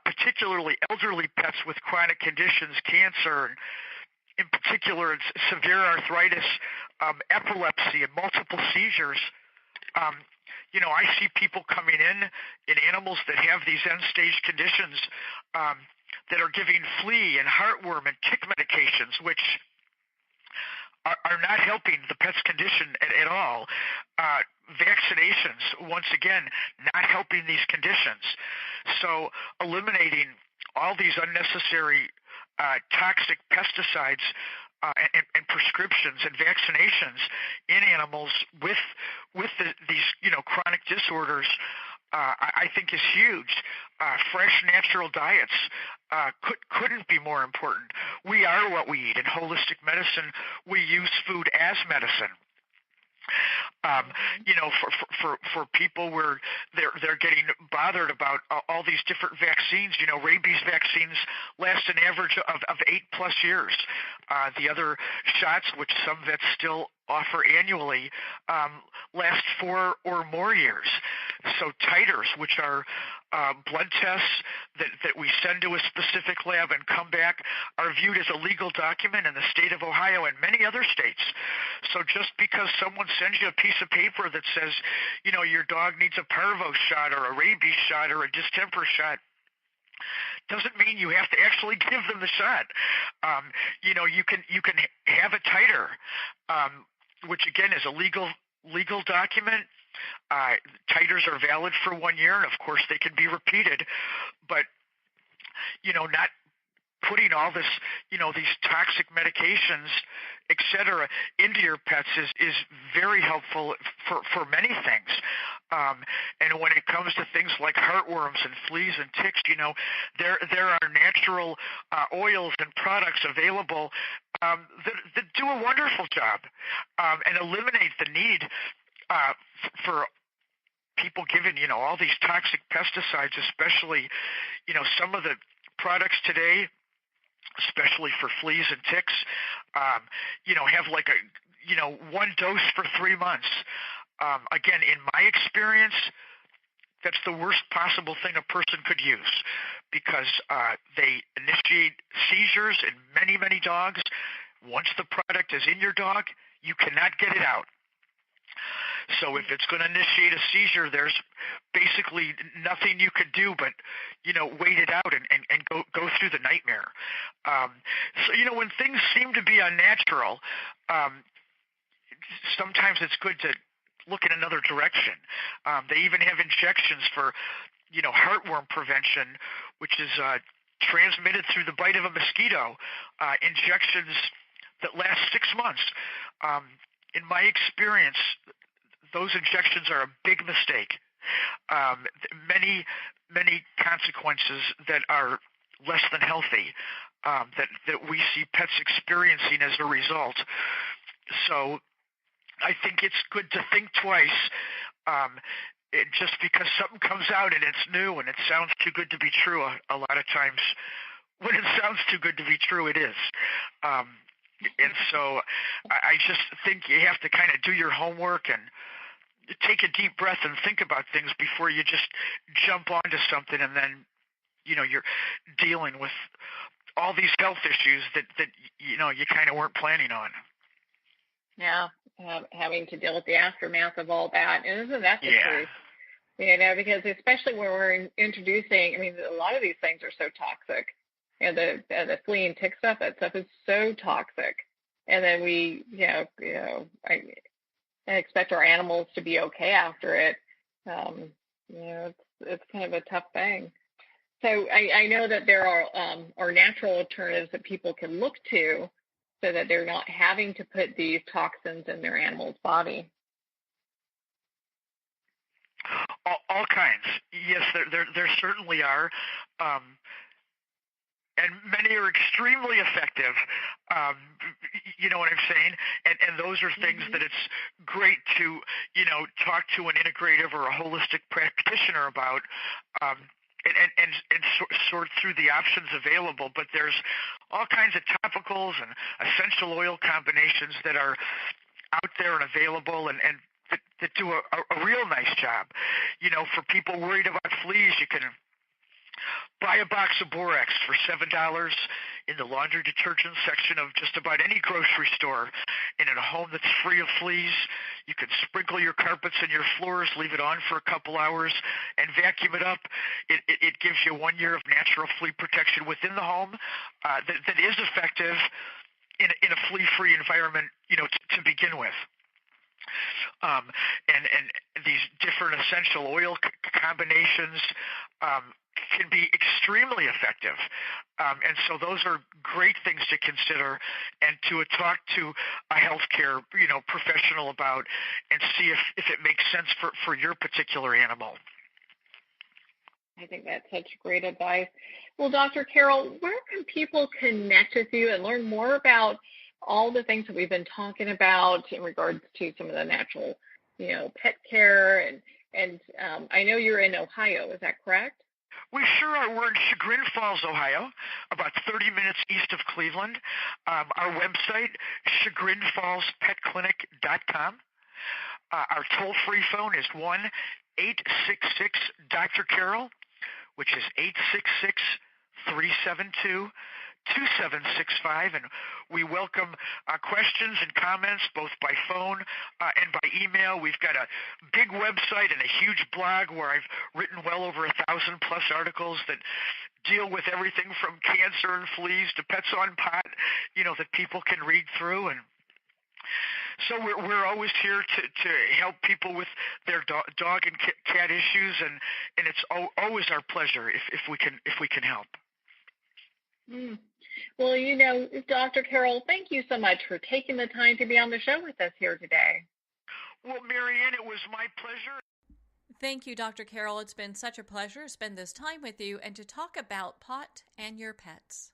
Speaker 8: particularly elderly pets with chronic conditions, cancer, and in particular severe arthritis, epilepsy, and multiple seizures, I see people coming in animals that have these end-stage conditions that are giving flea and heartworm and tick medications, which are not helping the pet's condition at all. Vaccinations, once again, not helping these conditions. So eliminating all these unnecessary toxic pesticides and prescriptions and vaccinations in animals with these chronic disorders, I think is huge. Fresh, natural diets couldn't be more important. We are what we eat. In holistic medicine, we use food as medicine. For people where they're getting bothered about all these different vaccines. Rabies vaccines last an average of 8+ years. The other shots, which some vets still offer annually, last 4 or more years. So titers, which are blood tests that we send to a specific lab and come back, are viewed as a legal document in the state of Ohio and many other states. So just because someone sends you a piece of paper that says, your dog needs a parvo shot or a rabies shot or a distemper shot, doesn't mean you have to actually give them the shot. You can have a titer, which again is a legal document. Titers are valid for 1 year, and of course they can be repeated, but not putting all this, these toxic medications, etc., into your pets is very helpful for many things. And when it comes to things like heartworms and fleas and ticks, there are natural oils and products available that do a wonderful job and eliminate the need for people given, all these toxic pesticides, especially, some of the products today, especially for fleas and ticks, have like one dose for 3 months. Again, in my experience, that's the worst possible thing a person could use because they initiate seizures in many, many dogs. Once the product is in your dog, you cannot get it out. So if it's going to initiate a seizure, there's basically nothing you could do but, wait it out and go through the nightmare. So, when things seem to be unnatural, sometimes it's good to look in another direction. They even have injections for, heartworm prevention, which is transmitted through the bite of a mosquito, injections that last 6 months. In my experience, those injections are a big mistake. Many consequences that are less than healthy that we see pets experiencing as a result. So I think it's good to think twice. Just because something comes out and it's new and it sounds too good to be true, a lot of times when it sounds too good to be true, it is. And so I just think you have to kind of do your homework and take a deep breath and think about things before you just jump onto something and then you're dealing with all these health issues that you kind of weren't planning on.
Speaker 3: Yeah, having to deal with the aftermath of all that, and isn't that the truth? Because especially when we're introducing, a lot of these things are so toxic. The flea and tick stuff, that stuff is so toxic, and then we, I expect our animals to be okay after it. It's kind of a tough thing. So I know that there are natural alternatives that people can look to so that they're not having to put these toxins in their animal's body.
Speaker 8: All kinds. Yes, there certainly are. And many are extremely effective. You know what I'm saying? And those are things that it's great to, talk to an integrative or a holistic practitioner about, and sort through the options available. But there's all kinds of topicals and essential oil combinations that are out there and available, and that do a real nice job. For people worried about fleas, you can buy a box of borax for $7 in the laundry detergent section of just about any grocery store. And in a home that's free of fleas, you can sprinkle your carpets and your floors, leave it on for a couple hours, and vacuum it up. It gives you 1 year of natural flea protection within the home that is effective in a flea-free environment, to begin with. And these different essential oil combinations can be extremely effective. And so those are great things to consider and to talk to a healthcare, professional about and see if it makes sense for your particular animal.
Speaker 3: I think that's such great advice. Well, Dr. Carol, where can people connect with you and learn more about all the things that we've been talking about in regards to some of the natural, pet care? And I know you're in Ohio. Is that correct?
Speaker 8: We sure are. We're in Chagrin Falls, Ohio, about 30 minutes east of Cleveland. Our website, chagrinfallspetclinic.com. Our toll-free phone is 1-866-Dr-Carol, which is 866-372-2765, and we welcome questions and comments both by phone and by email. We've got a big website and a huge blog where I've written well over 1,000+ articles that deal with everything from cancer and fleas to pets on pot, that people can read through. And so we're always here to help people with their dog and cat issues, and it's always our pleasure if we can help.
Speaker 3: Well, Dr. Carol, thank you so much for taking the time to be on the show with us here today.
Speaker 8: Well, Marianne, it was my pleasure.
Speaker 1: Thank you, Dr. Carol. It's been such a pleasure to spend this time with you and to talk about pot and your pets.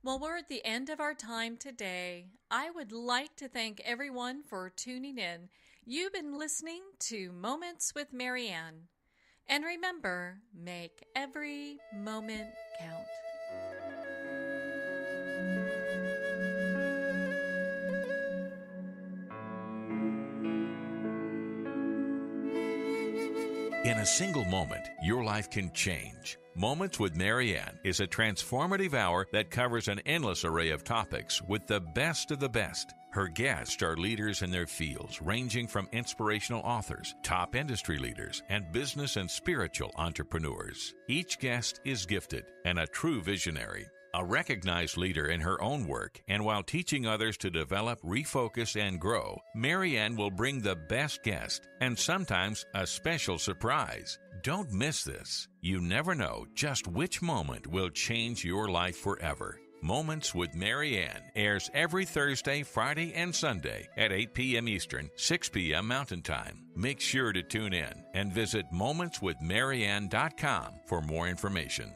Speaker 1: Well, we're at the end of our time today. I would like to thank everyone for tuning in. You've been listening to Moments with Marianne. And remember, make every moment count.
Speaker 4: In a single moment, your life can change. Moments with Marianne is a transformative hour that covers an endless array of topics with the best of the best. Her guests are leaders in their fields, ranging from inspirational authors, top industry leaders, and business and spiritual entrepreneurs. Each guest is gifted and a true visionary. A recognized leader in her own work, and while teaching others to develop, refocus, and grow, Marianne will bring the best guest and sometimes a special surprise. Don't miss this. You never know just which moment will change your life forever. Moments with Marianne airs every Thursday, Friday, and Sunday at 8 p.m. Eastern, 6 p.m. Mountain Time. Make sure to tune in and visit momentswithmarianne.com for more information.